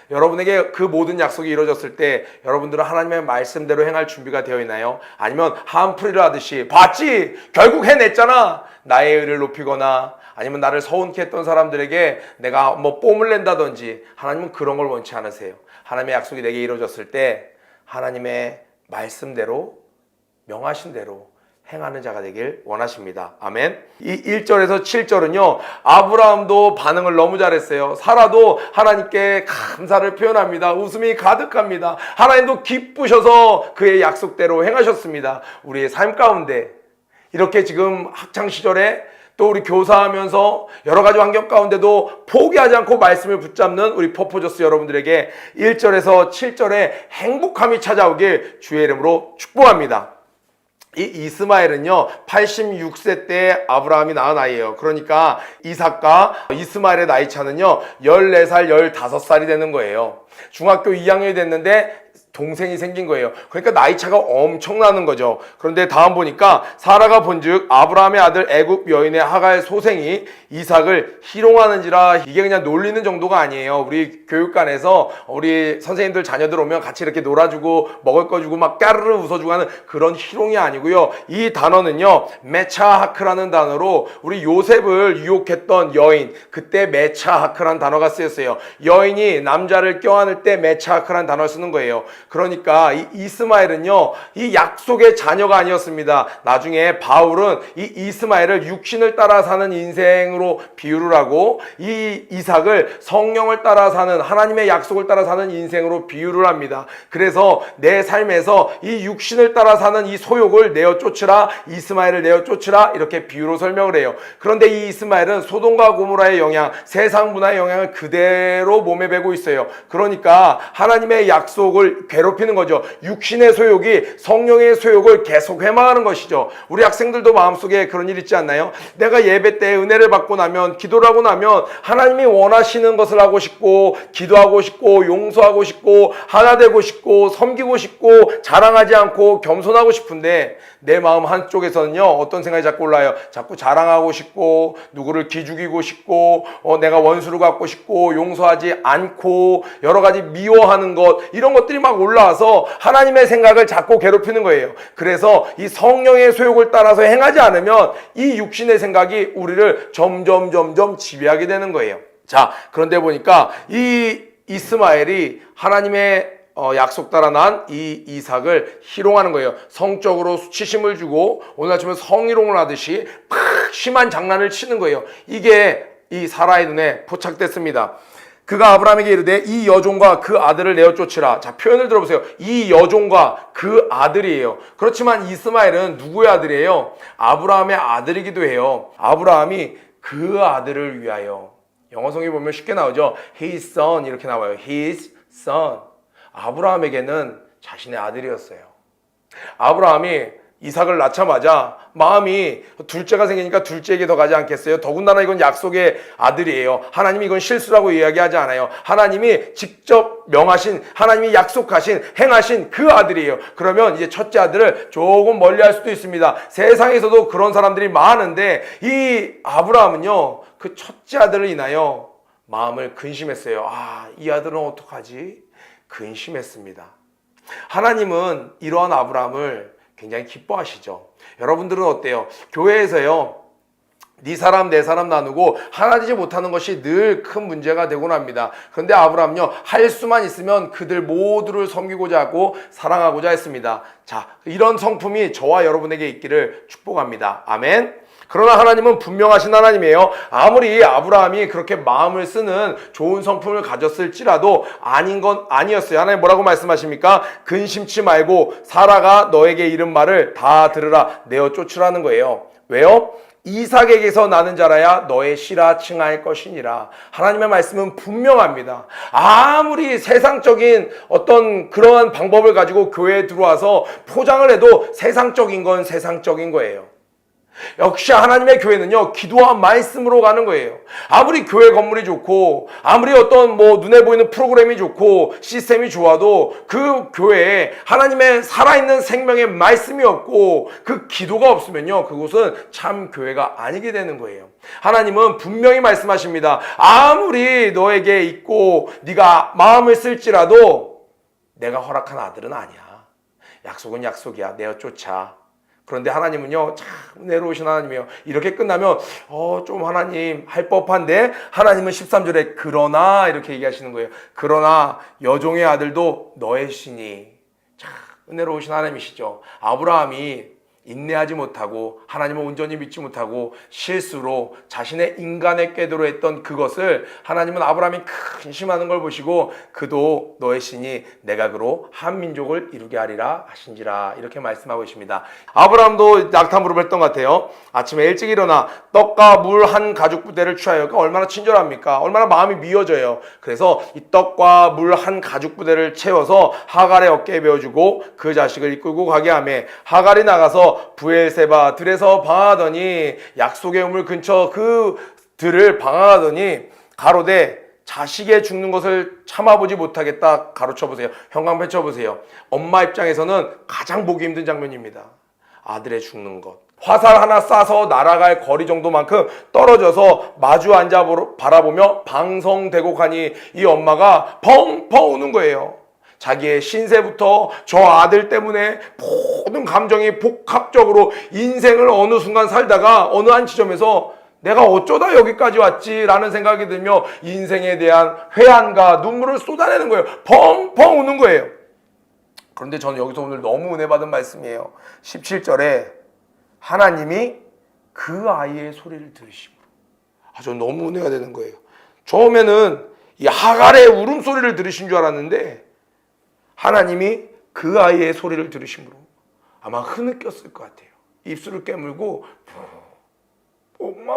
여러분에게 그 모든 약속이 이루어졌을 때 여러분들은 하나님의 말씀대로 행할 준비가 되어 있나요? 아니면 한풀이를 하듯이 봤지? 결국 해냈잖아. 나의 의를 높이거나 아니면 나를 서운케 했던 사람들에게 내가 뭐 뽐을 낸다든지, 하나님은 그런 걸 원치 않으세요. 하나님의 약속이 내게 이루어졌을 때 하나님의 말씀대로 명하신 대로 행하는 자가 되길 원하십니다. 아멘. 이 1절에서 7절은요, 아브라함도 반응을 너무 잘했어요. 사라도 하나님께 감사를 표현합니다. 웃음이 가득합니다. 하나님도 기쁘셔서 그의 약속대로 행하셨습니다. 우리의 삶 가운데 이렇게 지금 학창시절에 또 우리 교사하면서 여러 가지 환경 가운데도 포기하지 않고 말씀을 붙잡는 우리 퍼포저스 여러분들에게 1절에서 7절에 행복함이 찾아오길 주의 이름으로 축복합니다. 이 이스마엘은요 86세 때 아브라함이 낳은 아이예요. 그러니까 이삭과 이스마엘의 나이 차는요 14살 15살이 되는 거예요. 중학교 2학년이 됐는데 동생이 생긴 거예요. 그러니까 나이 차가 엄청나는 거죠. 그런데 다음 보니까 사라가 본즉 아브라함의 아들 애굽 여인의 하갈 소생이 이삭을 희롱하는지라. 이게 그냥 놀리는 정도가 아니에요. 우리 교육관에서 우리 선생님들 자녀들 오면 같이 이렇게 놀아주고 먹을 거 주고 막 까르르 웃어주고 하는 그런 희롱이 아니고요. 이 단어는요 메차하크라는 단어로 우리 요셉을 유혹했던 여인, 그때 메차하크라는 단어가 쓰였어요. 여인이 남자를 껴안을 때 메차하크라는 단어를 쓰는 거예요. 그러니까 이 이스마엘은요 이 약속의 자녀가 아니었습니다. 나중에 바울은 이 이스마엘을 육신을 따라 사는 인생으로 비유를 하고 이 이삭을 성령을 따라 사는, 하나님의 약속을 따라 사는 인생으로 비유를 합니다. 그래서 내 삶에서 이 육신을 따라 사는 이 소욕을 내어 쫓으라, 이스마엘을 내어 쫓으라, 이렇게 비유로 설명을 해요. 그런데 이 이스마엘은 소돔과 고모라의 영향, 세상 문화의 영향을 그대로 몸에 배고 있어요. 그러니까 하나님의 약속을 괴롭히는 거죠. 육신의 소욕이 성령의 소욕을 계속 회망하는 것이죠. 우리 학생들도 마음속에 그런 일 있지 않나요? 내가 예배 때 은혜를 받고 나면, 기도를 하고 나면 하나님이 원하시는 것을 하고 싶고, 기도하고 싶고, 용서하고 싶고, 하나 되고 싶고, 섬기고 싶고, 자랑하지 않고 겸손하고 싶은데 내 마음 한쪽에서는요 어떤 생각이 자꾸 올라요? 자꾸 자랑하고 싶고, 누구를 기죽이고 싶고, 내가 원수를 갖고 싶고, 용서하지 않고, 여러 가지 미워하는 것, 이런 것들이 막 올라와서 하나님의 생각을 자꾸 괴롭히는 거예요. 그래서 이 성령의 소욕을 따라서 행하지 않으면 이 육신의 생각이 우리를 점점 지배하게 되는 거예요. 자, 그런데 보니까 이 이스마엘이 하나님의 약속 따라 난 이 이삭을 희롱하는 거예요. 성적으로 수치심을 주고 오늘 아침에 성희롱을 하듯이 막 심한 장난을 치는 거예요. 이게 이 사라의 눈에 포착됐습니다. 그가 아브라함에게 이르되 이 여종과 그 아들을 내어 쫓으라. 자, 표현을 들어보세요. 이 여종과 그 아들이에요. 그렇지만 이스마엘은 누구의 아들이에요? 아브라함의 아들이기도 해요. 아브라함이 그 아들을 위하여, 영어 성경에 보면 쉽게 나오죠. His son 이렇게 나와요. His son. 아브라함에게는 자신의 아들이었어요. 아브라함이 이삭을 낳자마자 마음이 둘째가 생기니까 둘째에게 더 가지 않겠어요? 더군다나 이건 약속의 아들이에요. 하나님이 이건 실수라고 이야기하지 않아요. 하나님이 직접 명하신, 하나님이 약속하신, 행하신 그 아들이에요. 그러면 이제 첫째 아들을 조금 멀리 할 수도 있습니다. 세상에서도 그런 사람들이 많은데 이 아브라함은요 그 첫째 아들을 인하여 마음을 근심했어요. 이 아들은 어떡하지? 근심했습니다. 하나님은 이러한 아브라함을 굉장히 기뻐하시죠. 여러분들은 어때요? 교회에서요 네 사람 내 사람 나누고 하나 되지 못하는 것이 늘 큰 문제가 되곤 합니다. 그런데 아브라함요 할 수만 있으면 그들 모두를 섬기고자 하고 사랑하고자 했습니다. 자, 이런 성품이 저와 여러분에게 있기를 축복합니다. 아멘. 그러나 하나님은 분명하신 하나님이에요. 아무리 아브라함이 그렇게 마음을 쓰는 좋은 성품을 가졌을지라도 아닌 건 아니었어요. 하나님 뭐라고 말씀하십니까? 근심치 말고 사라가 너에게 이른 말을 다 들으라, 내어 쫓으라는 거예요. 왜요? 이삭에게서 나는 자라야 너의 씨라 칭할 것이니라. 하나님의 말씀은 분명합니다. 아무리 세상적인 어떤 그러한 방법을 가지고 교회에 들어와서 포장을 해도 세상적인 건 세상적인 거예요. 역시 하나님의 교회는요, 기도와 말씀으로 가는 거예요. 아무리 교회 건물이 좋고, 아무리 어떤 눈에 보이는 프로그램이 좋고, 시스템이 좋아도 그 교회에 하나님의 살아있는 생명의 말씀이 없고, 그 기도가 없으면요, 그곳은 참 교회가 아니게 되는 거예요. 하나님은 분명히 말씀하십니다. 아무리 너에게 있고, 네가 마음을 쓸지라도 내가 허락한 아들은 아니야. 약속은 약속이야. 내어 쫓아. 그런데 하나님은요, 참 은혜로우신 하나님이에요. 이렇게 끝나면 좀 하나님 할 법한데, 하나님은 13절에 그러나 이렇게 얘기하시는 거예요. 그러나 여종의 아들도 너의 신이. 참 은혜로우신 하나님이시죠. 아브라함이 인내하지 못하고 하나님을 온전히 믿지 못하고 실수로 자신의 인간의 꾀대로 했던 그것을 하나님은 아브라함이 근심하는 걸 보시고 그도 너의 신이 내가 그로 한 민족을 이루게 하리라 하신지라 이렇게 말씀하고 있습니다. 아브라함도 낙타무릎을 했던 것 같아요. 아침에 일찍 일어나 떡과 물 한 가죽 부대를 취하여. 그러니까 얼마나 친절합니까? 얼마나 마음이 미어져요. 그래서 이 떡과 물 한 가죽 부대를 채워서 하갈의 어깨에 베어주고 그 자식을 이끌고 가게 하며 하갈이 나가서 부엘세바 들에서 방황하더니 약속의 우물 근처 그 들을 방황하더니 가로되 자식의 죽는 것을 참아보지 못하겠다. 가로쳐 보세요. 형광 펼쳐 보세요. 엄마 입장에서는 가장 보기 힘든 장면입니다. 아들의 죽는 것. 화살 하나 쏴서 날아갈 거리 정도만큼 떨어져서 마주 앉아 바라보며 방성대고 가니 이 엄마가 펑펑 우는 거예요. 자기의 신세부터 저 아들 때문에 모든 감정이 복합적으로 인생을 어느 순간 살다가 어느 한 지점에서 내가 어쩌다 여기까지 왔지라는 생각이 들며 인생에 대한 회한과 눈물을 쏟아내는 거예요. 펑펑 우는 거예요. 그런데 저는 여기서 오늘 너무 은혜 받은 말씀이에요. 17절에 하나님이 그 아이의 소리를 들으심으로. 저는 너무 은혜가 되는 거예요. 처음에는 이 하갈의 울음소리를 들으신 줄 알았는데 하나님이 그 아이의 소리를 들으심으로 아마 흐느꼈을 것 같아요. 입술을 깨물고 엄마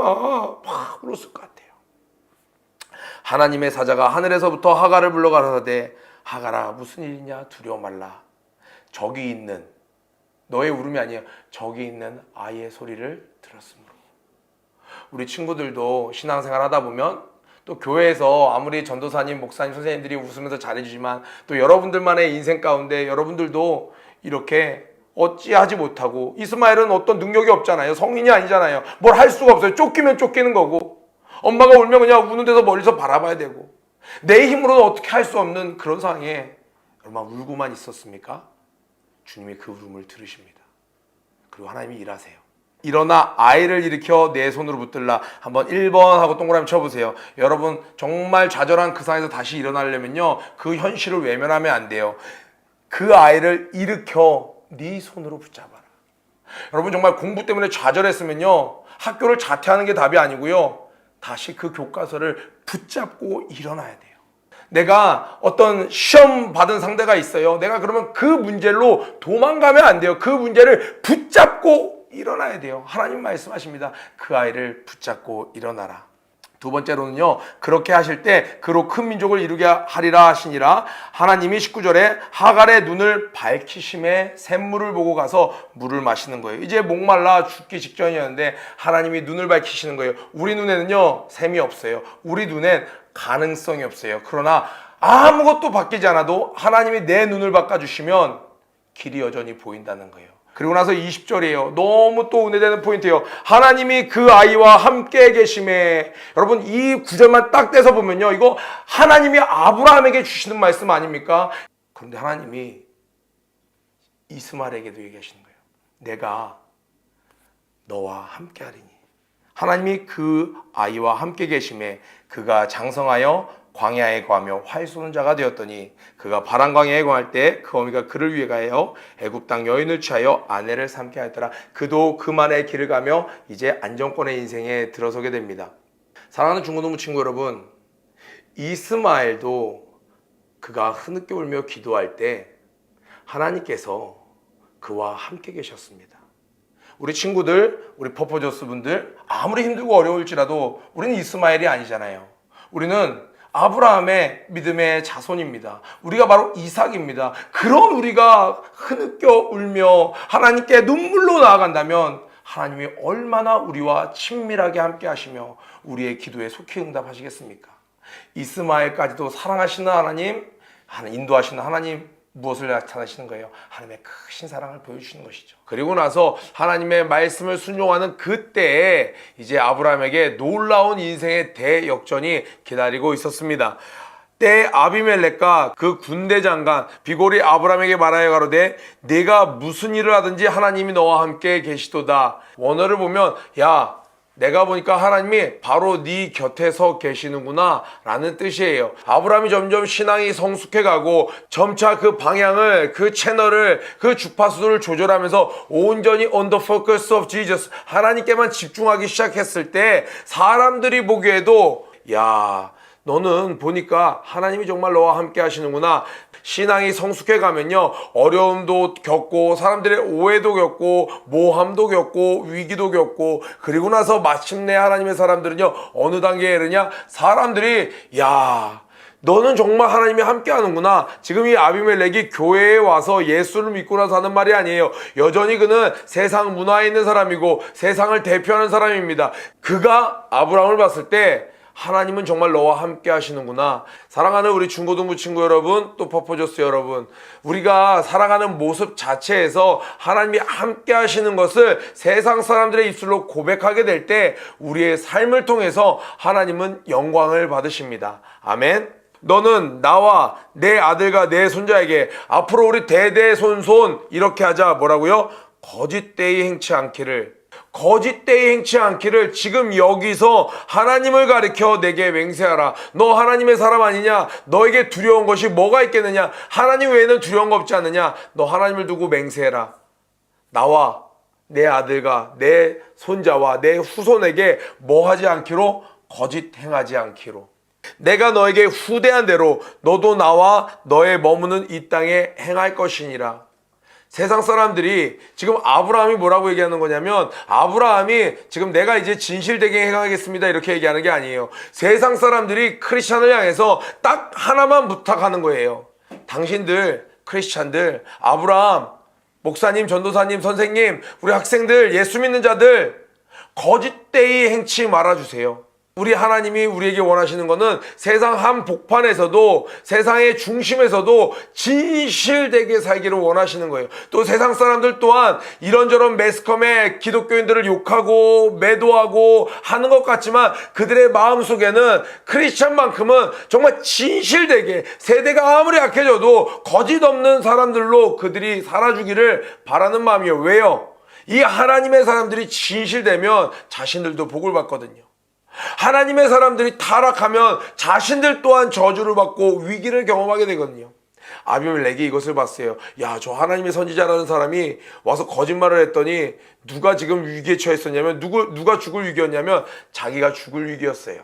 막 울었을 것 같아요. 하나님의 사자가 하늘에서부터 하갈을 불러 가라사대 하갈아 무슨 일이냐 두려워 말라. 저기 있는 너의 울음이 아니에요. 저기 있는 아이의 소리를 들었으므로. 우리 친구들도 신앙생활 하다 보면 또 교회에서 아무리 전도사님, 목사님, 선생님들이 웃으면서 잘해주지만 또 여러분들만의 인생 가운데 여러분들도 이렇게 어찌하지 못하고 이스마엘은 어떤 능력이 없잖아요. 성인이 아니잖아요. 뭘 할 수가 없어요. 쫓기면 쫓기는 거고 엄마가 울면 그냥 우는 데서 멀리서 바라봐야 되고 내 힘으로는 어떻게 할 수 없는 그런 상황에 얼마나 울고만 있었습니까? 주님이 그 울음을 들으십니다. 그리고 하나님이 일하세요. 일어나 아이를 일으켜 내 손으로 붙들라. 한번 1번 하고 동그라미 쳐보세요. 여러분 정말 좌절한 그 상황에서 다시 일어나려면요 그 현실을 외면하면 안 돼요. 그 아이를 일으켜 네 손으로 붙잡아라. 여러분 정말 공부 때문에 좌절했으면요 학교를 자퇴하는 게 답이 아니고요 다시 그 교과서를 붙잡고 일어나야 돼요. 내가 어떤 시험 받은 상대가 있어요. 내가 그러면 그 문제로 도망가면 안 돼요. 그 문제를 붙잡고 일어나야 돼요. 하나님 말씀하십니다. 그 아이를 붙잡고 일어나라. 두 번째로는요, 그렇게 하실 때 그로 큰 민족을 이루게 하리라 하시니라. 하나님이 19절에 하갈의 눈을 밝히심에 샘물을 보고 가서 물을 마시는 거예요. 이제 목말라 죽기 직전이었는데 하나님이 눈을 밝히시는 거예요. 우리 눈에는요 샘이 없어요. 우리 눈엔 가능성이 없어요. 그러나 아무것도 바뀌지 않아도 하나님이 내 눈을 바꿔주시면 길이 여전히 보인다는 거예요. 그리고 나서 20절이에요. 너무 또 은혜되는 포인트예요. 하나님이 그 아이와 함께 계심에. 여러분 이 구절만 딱 떼서 보면요, 이거 하나님이 아브라함에게 주시는 말씀 아닙니까? 그런데 하나님이 이스마엘에게도 얘기하시는 거예요. 내가 너와 함께 하리니. 하나님이 그 아이와 함께 계심에 그가 장성하여 광야에 거하며 활 쏘는 자가 되었더니 그가 바람 광야에 거할 때 그 어미가 그를 위해 가여 애굽 땅 여인을 취하여 아내를 삼게 하였더라. 그도 그만의 길을 가며 이제 안정권의 인생에 들어서게 됩니다. 사랑하는 중고등부 친구 여러분, 이스마엘도 그가 흐느껴 울며 기도할 때 하나님께서 그와 함께 계셨습니다. 우리 친구들, 우리 퍼포저스 분들 아무리 힘들고 어려울지라도 우리는 이스마엘이 아니잖아요. 우리는 아브라함의 믿음의 자손입니다. 우리가 바로 이삭입니다. 그런 우리가 흐느껴 울며 하나님께 눈물로 나아간다면 하나님이 얼마나 우리와 친밀하게 함께 하시며 우리의 기도에 속히 응답하시겠습니까? 이스마엘까지도 사랑하시는 하나님, 인도하시는 하나님, 무엇을 나타내시는 거예요? 하나님의 크신 사랑을 보여주시는 것이죠. 그리고 나서 하나님의 말씀을 순종하는 그때에 이제 아브라함에게 놀라운 인생의 대역전이 기다리고 있었습니다. 때 아비멜렉과 그 군대 장관 비골이 아브라함에게 말하여 가로되 네가 무슨 일을 하든지 하나님이 너와 함께 계시도다. 원어를 보면 야, 내가 보니까 하나님이 바로 네 곁에 서 계시는구나 라는 뜻이에요. 아브라함이 점점 신앙이 성숙해가고 점차 그 방향을, 그 채널을, 그 주파수를 조절하면서 온전히 on the focus of Jesus, 하나님께만 집중하기 시작했을 때 사람들이 보기에도 야, 너는 보니까 하나님이 정말 너와 함께 하시는구나. 신앙이 성숙해 가면요, 어려움도 겪고 사람들의 오해도 겪고 모함도 겪고 위기도 겪고, 그리고 나서 마침내 하나님의 사람들은요 어느 단계에 이르냐, 사람들이 야, 너는 정말 하나님이 함께 하는구나. 지금 이 아비멜렉이 교회에 와서 예수를 믿고 나서 하는 말이 아니에요. 여전히 그는 세상 문화에 있는 사람이고 세상을 대표하는 사람입니다. 그가 아브라함을 봤을 때 하나님은 정말 너와 함께 하시는구나. 사랑하는 우리 중고등부 친구 여러분, 또 퍼포저스 여러분, 우리가 살아가는 모습 자체에서 하나님이 함께 하시는 것을 세상 사람들의 입술로 고백하게 될 때 우리의 삶을 통해서 하나님은 영광을 받으십니다. 아멘. 너는 나와 내 아들과 내 손자에게 앞으로 우리 대대손손 이렇게 하자. 뭐라고요? 거짓되이 행치 않기를. 거짓되이 행치 않기를 지금 여기서 하나님을 가리켜 내게 맹세하라. 너 하나님의 사람 아니냐? 너에게 두려운 것이 뭐가 있겠느냐? 하나님 외에는 두려운 거 없지 않느냐? 너 하나님을 두고 맹세해라. 나와 내 아들과 내 손자와 내 후손에게 뭐 하지 않기로? 거짓 행하지 않기로. 내가 너에게 후대한 대로 너도 나와 너의 머무는 이 땅에 행할 것이니라. 세상 사람들이 지금 아브라함이 뭐라고 얘기하는 거냐면, 아브라함이 지금 내가 이제 진실되게 행하겠습니다 이렇게 얘기하는 게 아니에요. 세상 사람들이 크리스찬을 향해서 딱 하나만 부탁하는 거예요. 당신들 크리스찬들, 아브라함, 목사님, 전도사님, 선생님, 우리 학생들, 예수 믿는 자들, 거짓되이 행치 말아주세요. 우리 하나님이 우리에게 원하시는 것은 세상 한복판에서도, 세상의 중심에서도 진실되게 살기를 원하시는 거예요. 또 세상 사람들 또한 이런저런 매스컴에 기독교인들을 욕하고 매도하고 하는 것 같지만 그들의 마음속에는 크리스찬만큼은 정말 진실되게, 세대가 아무리 약해져도 거짓 없는 사람들로 그들이 살아주기를 바라는 마음이에요. 왜요? 이 하나님의 사람들이 진실되면 자신들도 복을 받거든요. 하나님의 사람들이 타락하면 자신들 또한 저주를 받고 위기를 경험하게 되거든요. 아비멜렉이 이것을 봤어요. 야, 저 하나님의 선지자라는 사람이 와서 거짓말을 했더니 누가 지금 위기에 처했었냐면, 누가 죽을 위기였냐면 자기가 죽을 위기였어요.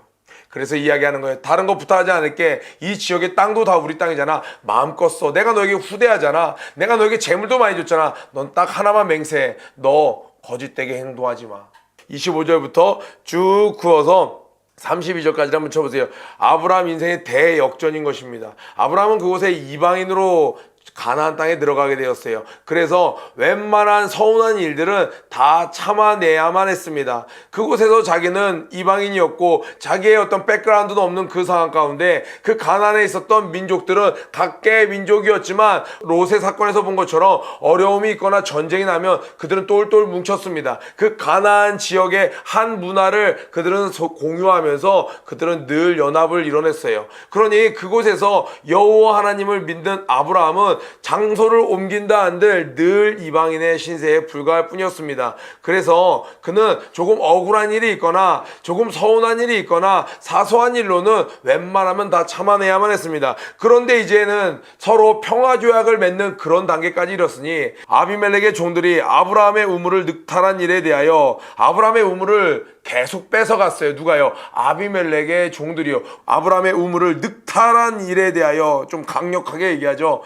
그래서 이야기하는 거예요. 다른 거 부탁하지 않을게. 이 지역의 땅도 다 우리 땅이잖아. 마음껏 써. 내가 너에게 후대하잖아. 내가 너에게 재물도 많이 줬잖아. 넌 딱 하나만 맹세해. 너 거짓되게 행동하지 마. 25절부터 쭉 그어서 32절까지 한번 쳐보세요. 아브라함 인생의 대역전인 것입니다. 아브라함은 그곳에 이방인으로 가나안 땅에 들어가게 되었어요. 그래서 웬만한 서운한 일들은 다 참아내야만 했습니다. 그곳에서 자기는 이방인이었고 자기의 어떤 백그라운드도 없는 그 상황 가운데 그 가나안에 있었던 민족들은 각계의 민족이었지만 롯의 사건에서 본 것처럼 어려움이 있거나 전쟁이 나면 그들은 똘똘 뭉쳤습니다. 그 가나안 지역의 한 문화를 그들은 공유하면서 그들은 늘 연합을 이뤄냈어요. 그러니 그곳에서 여호와 하나님을 믿는 아브라함은 장소를 옮긴다 한들 늘 이방인의 신세에 불과할 뿐이었습니다. 그래서 그는 조금 억울한 일이 있거나 조금 서운한 일이 있거나 사소한 일로는 웬만하면 다 참아내야만 했습니다. 그런데 이제는 서로 평화조약을 맺는 그런 단계까지 이뤘으니 아비멜렉의 종들이 아브라함의 우물을 늑탈한 일에 대하여 아브라함의 우물을 계속 뺏어갔어요. 누가요? 아비멜렉의 종들이요. 아브라함의 우물을 늑탈한 일에 대하여 좀 강력하게 얘기하죠.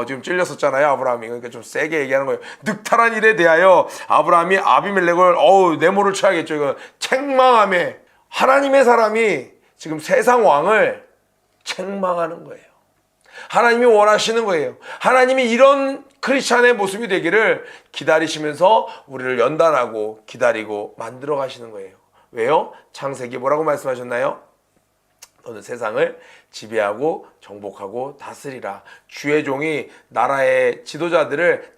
지금 찔렸었잖아요, 아브라함이. 그러니까 좀 세게 얘기하는 거예요. 늑탈한 일에 대하여 아브라함이 아비멜렉을 내모를 쳐야겠죠. 이거 책망함에 하나님의 사람이 지금 세상 왕을 책망하는 거예요. 하나님이 원하시는 거예요. 하나님이 이런 크리스찬의 모습이 되기를 기다리시면서 우리를 연단하고 기다리고 만들어 가시는 거예요. 왜요? 창세기 뭐라고 말씀하셨나요? 너는 세상을 지배하고 정복하고 다스리라. 주의 종이 나라의 지도자들을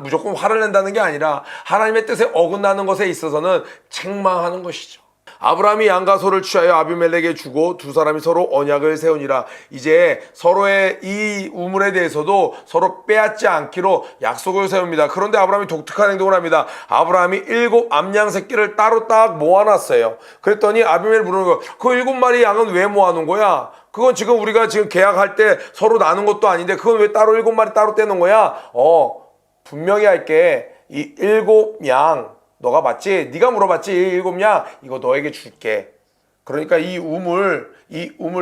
무조건 화를 낸다는 게 아니라 하나님의 뜻에 어긋나는 것에 있어서는 책망하는 것이죠. 아브라함이 양과 소를 취하여 아비멜렉에 주고 두 사람이 서로 언약을 세우니라. 이제 서로의 이 우물에 대해서도 서로 빼앗지 않기로 약속을 세웁니다. 그런데 아브라함이 독특한 행동을 합니다. 아브라함이 7 암양 새끼를 따로 딱 모아놨어요. 그랬더니 아비멜렉 물어는 거예요. 그 7마리 양은 왜 모아놓은 거야? 그건 지금 우리가 지금 계약할 때 서로 나눈 것도 아닌데 그건 왜 따로 7마리 따로 떼는 거야? 분명히 할게. 이 7양 너가 맞지? 네가 물어봤지? 7양 이거 너에게 줄게. 그러니까 이 우물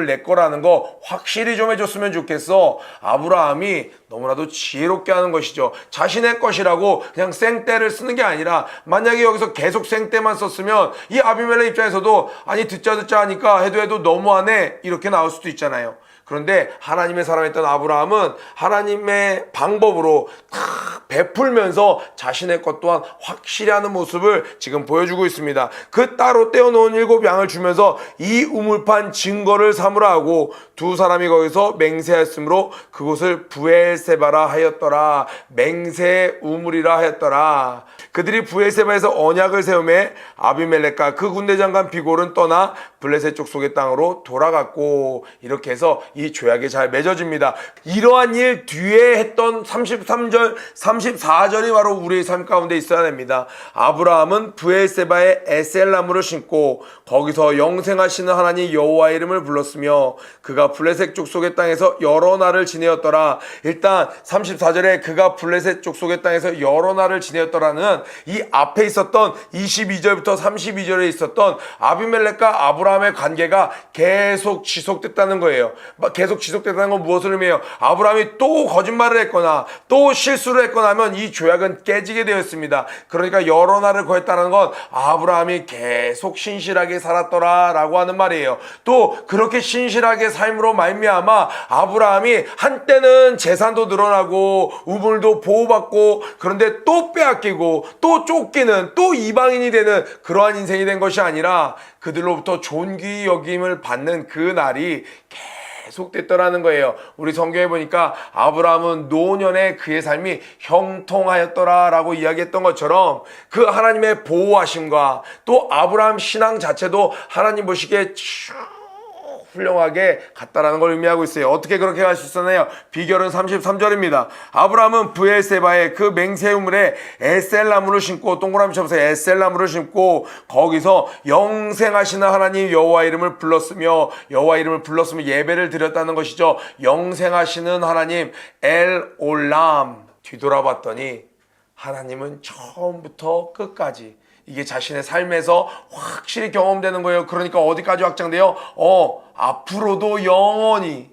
내 거라는 거 확실히 좀 해줬으면 좋겠어. 아브라함이 너무나도 지혜롭게 하는 것이죠. 자신의 것이라고 그냥 생떼를 쓰는 게 아니라 만약에 여기서 계속 생떼만 썼으면 이 아비멜렉 입장에서도 아니 듣자 하니까 해도 너무하네 이렇게 나올 수도 있잖아요. 그런데 하나님의 사람이었던 아브라함은 하나님의 방법으로 다 베풀면서 자신의 것 또한 확실히 하는 모습을 지금 보여주고 있습니다. 그 따로 떼어놓은 7양을 주면서 이 우물판 증거를 삼으라 하고 두 사람이 거기서 맹세하였으므로 그곳을 부엘세바라 하였더라. 맹세 우물이라 하였더라. 그들이 부엘세바에서 언약을 세우매 아비멜렉과 그 군대장관 비골은 떠나 블레셋 족속의 땅으로 돌아갔고 이렇게 해서 이 조약이 잘 맺어집니다. 이러한 일 뒤에 했던 33절, 34절이 바로 우리의 삶 가운데 있어야 됩니다. 아브라함은 부엘세바에 에셀나무를 심고 거기서 영생하시는 하나님 여호와의 이름을 불렀으며 그가 블레셋 족속의 땅에서 여러 날을 지내었더라. 일단 34절에 그가 블레셋 족속의 땅에서 여러 날을 지내었더라는 이 앞에 있었던 22절부터 32절에 있었던 아비멜렉과 아브라함의 관계가 계속 지속됐다는 거예요. 계속 지속됐다는 건 무엇을 의미해요? 아브라함이 또 거짓말을 했거나 또 실수를 했거나 하면 이 조약은 깨지게 되었습니다. 그러니까 여러 날을 거했다는 건 아브라함이 계속 신실하게 살았더라 라고 하는 말이에요. 또 그렇게 신실하게 삶으로 말미암아 아브라함이 한때는 재산도 늘어나고 우물도 보호받고 그런데 또 빼앗기고 또 쫓기는 또 이방인이 되는 그러한 인생이 된 것이 아니라 그들로부터 존귀 여김을 받는 그 날이 계속됐더라는 거예요. 우리 성경에 보니까 아브라함은 노년에 그의 삶이 형통하였더라 라고 이야기했던 것처럼 그 하나님의 보호하심과 또 아브라함 신앙 자체도 하나님 보시기에 훌륭하게 갔다라는 걸 의미하고 있어요. 어떻게 그렇게 갈 수 있었나요? 비결은 33절입니다. 아브라함은 부엘세바의 그 맹세우물에 에셀나무를 심고 동그라미 쳐서 에셀나무를 심고 거기서 영생하시는 하나님 여호와 이름을 불렀으며 여호와 이름을 불렀으며 예배를 드렸다는 것이죠. 영생하시는 하나님 엘올람. 뒤돌아봤더니 하나님은 처음부터 끝까지 이게 자신의 삶에서 확실히 경험되는 거예요. 그러니까 어디까지 확장돼요? 앞으로도 영원히.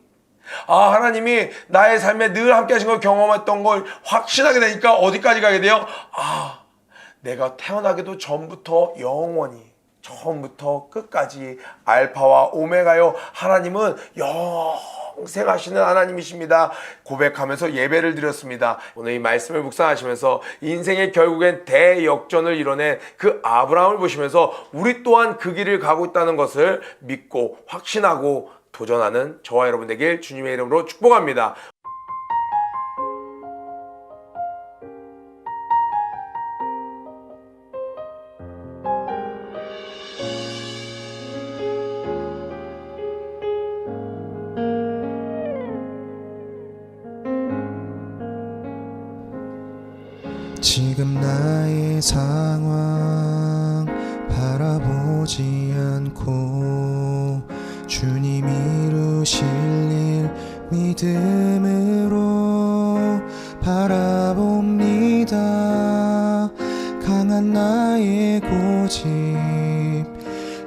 하나님이 나의 삶에 늘 함께 하신 걸 경험했던 걸 확신하게 되니까 어디까지 가게 돼요? 내가 태어나기도 전부터 영원히. 처음부터 끝까지 알파와 오메가요. 하나님은 영생하시는 하나님이십니다. 고백하면서 예배를 드렸습니다. 오늘 이 말씀을 묵상하시면서 인생의 결국엔 대역전을 이뤄낸 그 아브라함을 보시면서 우리 또한 그 길을 가고 있다는 것을 믿고 확신하고 도전하는 저와 여러분 되길 주님의 이름으로 축복합니다. 지금 나의 상황 바라보지 않고 주님 이루실 일 믿음으로 바라봅니다. 강한 나의 고집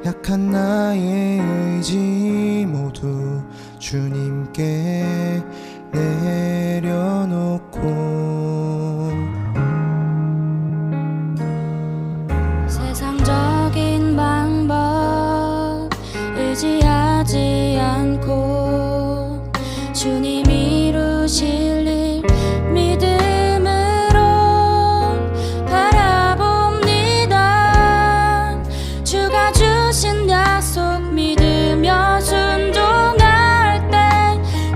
약한 나의 의지 모두 주님께 내려놓고 세상적인 방법 의지하지 않고 주님 이루실 일 믿음으로 바라봅니다. 주가 주신 약속 믿으며 순종할 때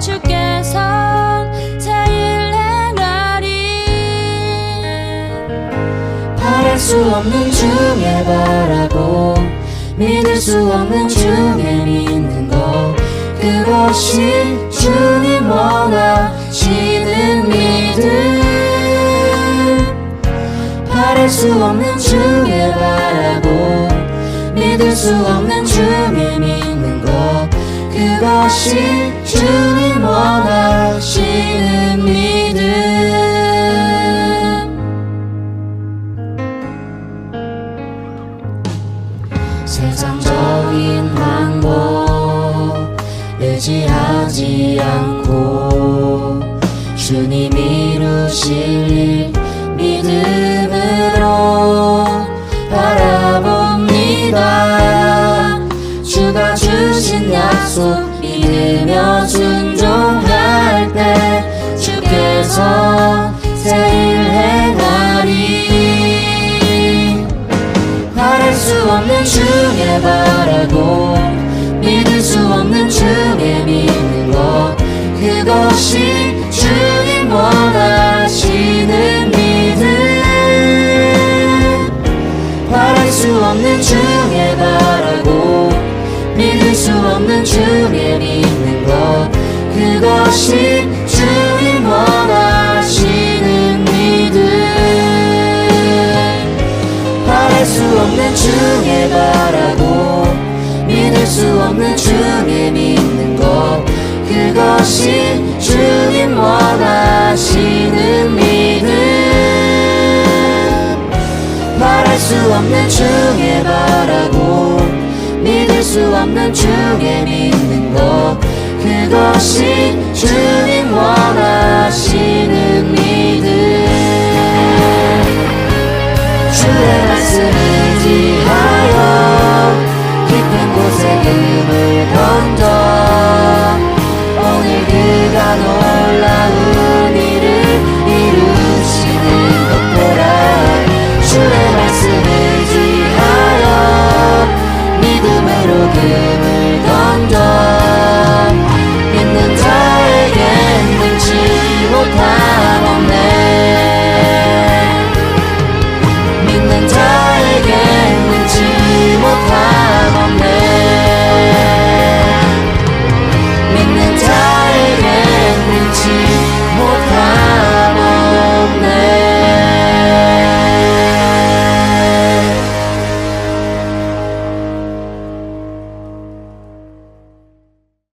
주께서 새 일 행하리. 바랄 수 없는 중에 바라고 믿을 수 없는 중에 믿는 것, 그것이 주님 원하시는 믿음. 바랄 수 없는 중에 바라고 믿을 수 없는 중에 믿는 것, 그것이 주님 원하시는 믿음. 세상적인 방법 의지하지 않고 주님 이루실 일 믿음으로 바라봅니다. 주가 주신 약속 믿으며 순종할 때 주께서 새 일 행하리. 바랄 수 없는 중에 바라고 믿을 수 없는 중에 믿는 것, 그것이 주님 원하시는 믿음. 바랄 수 없는 중에 바라고 믿을 수 없는 중에 믿는 것, 그것이 주님 원하시는 믿음. 바랄 수 없는 중에 바라고 믿을 수 없는 중에 믿는 것, 그것이 주님 원하시는 믿음. 바랄 수 없는 중에 바라고 믿을 수 없는 중에 믿는 것, 그것이 주님 원하시는 믿음.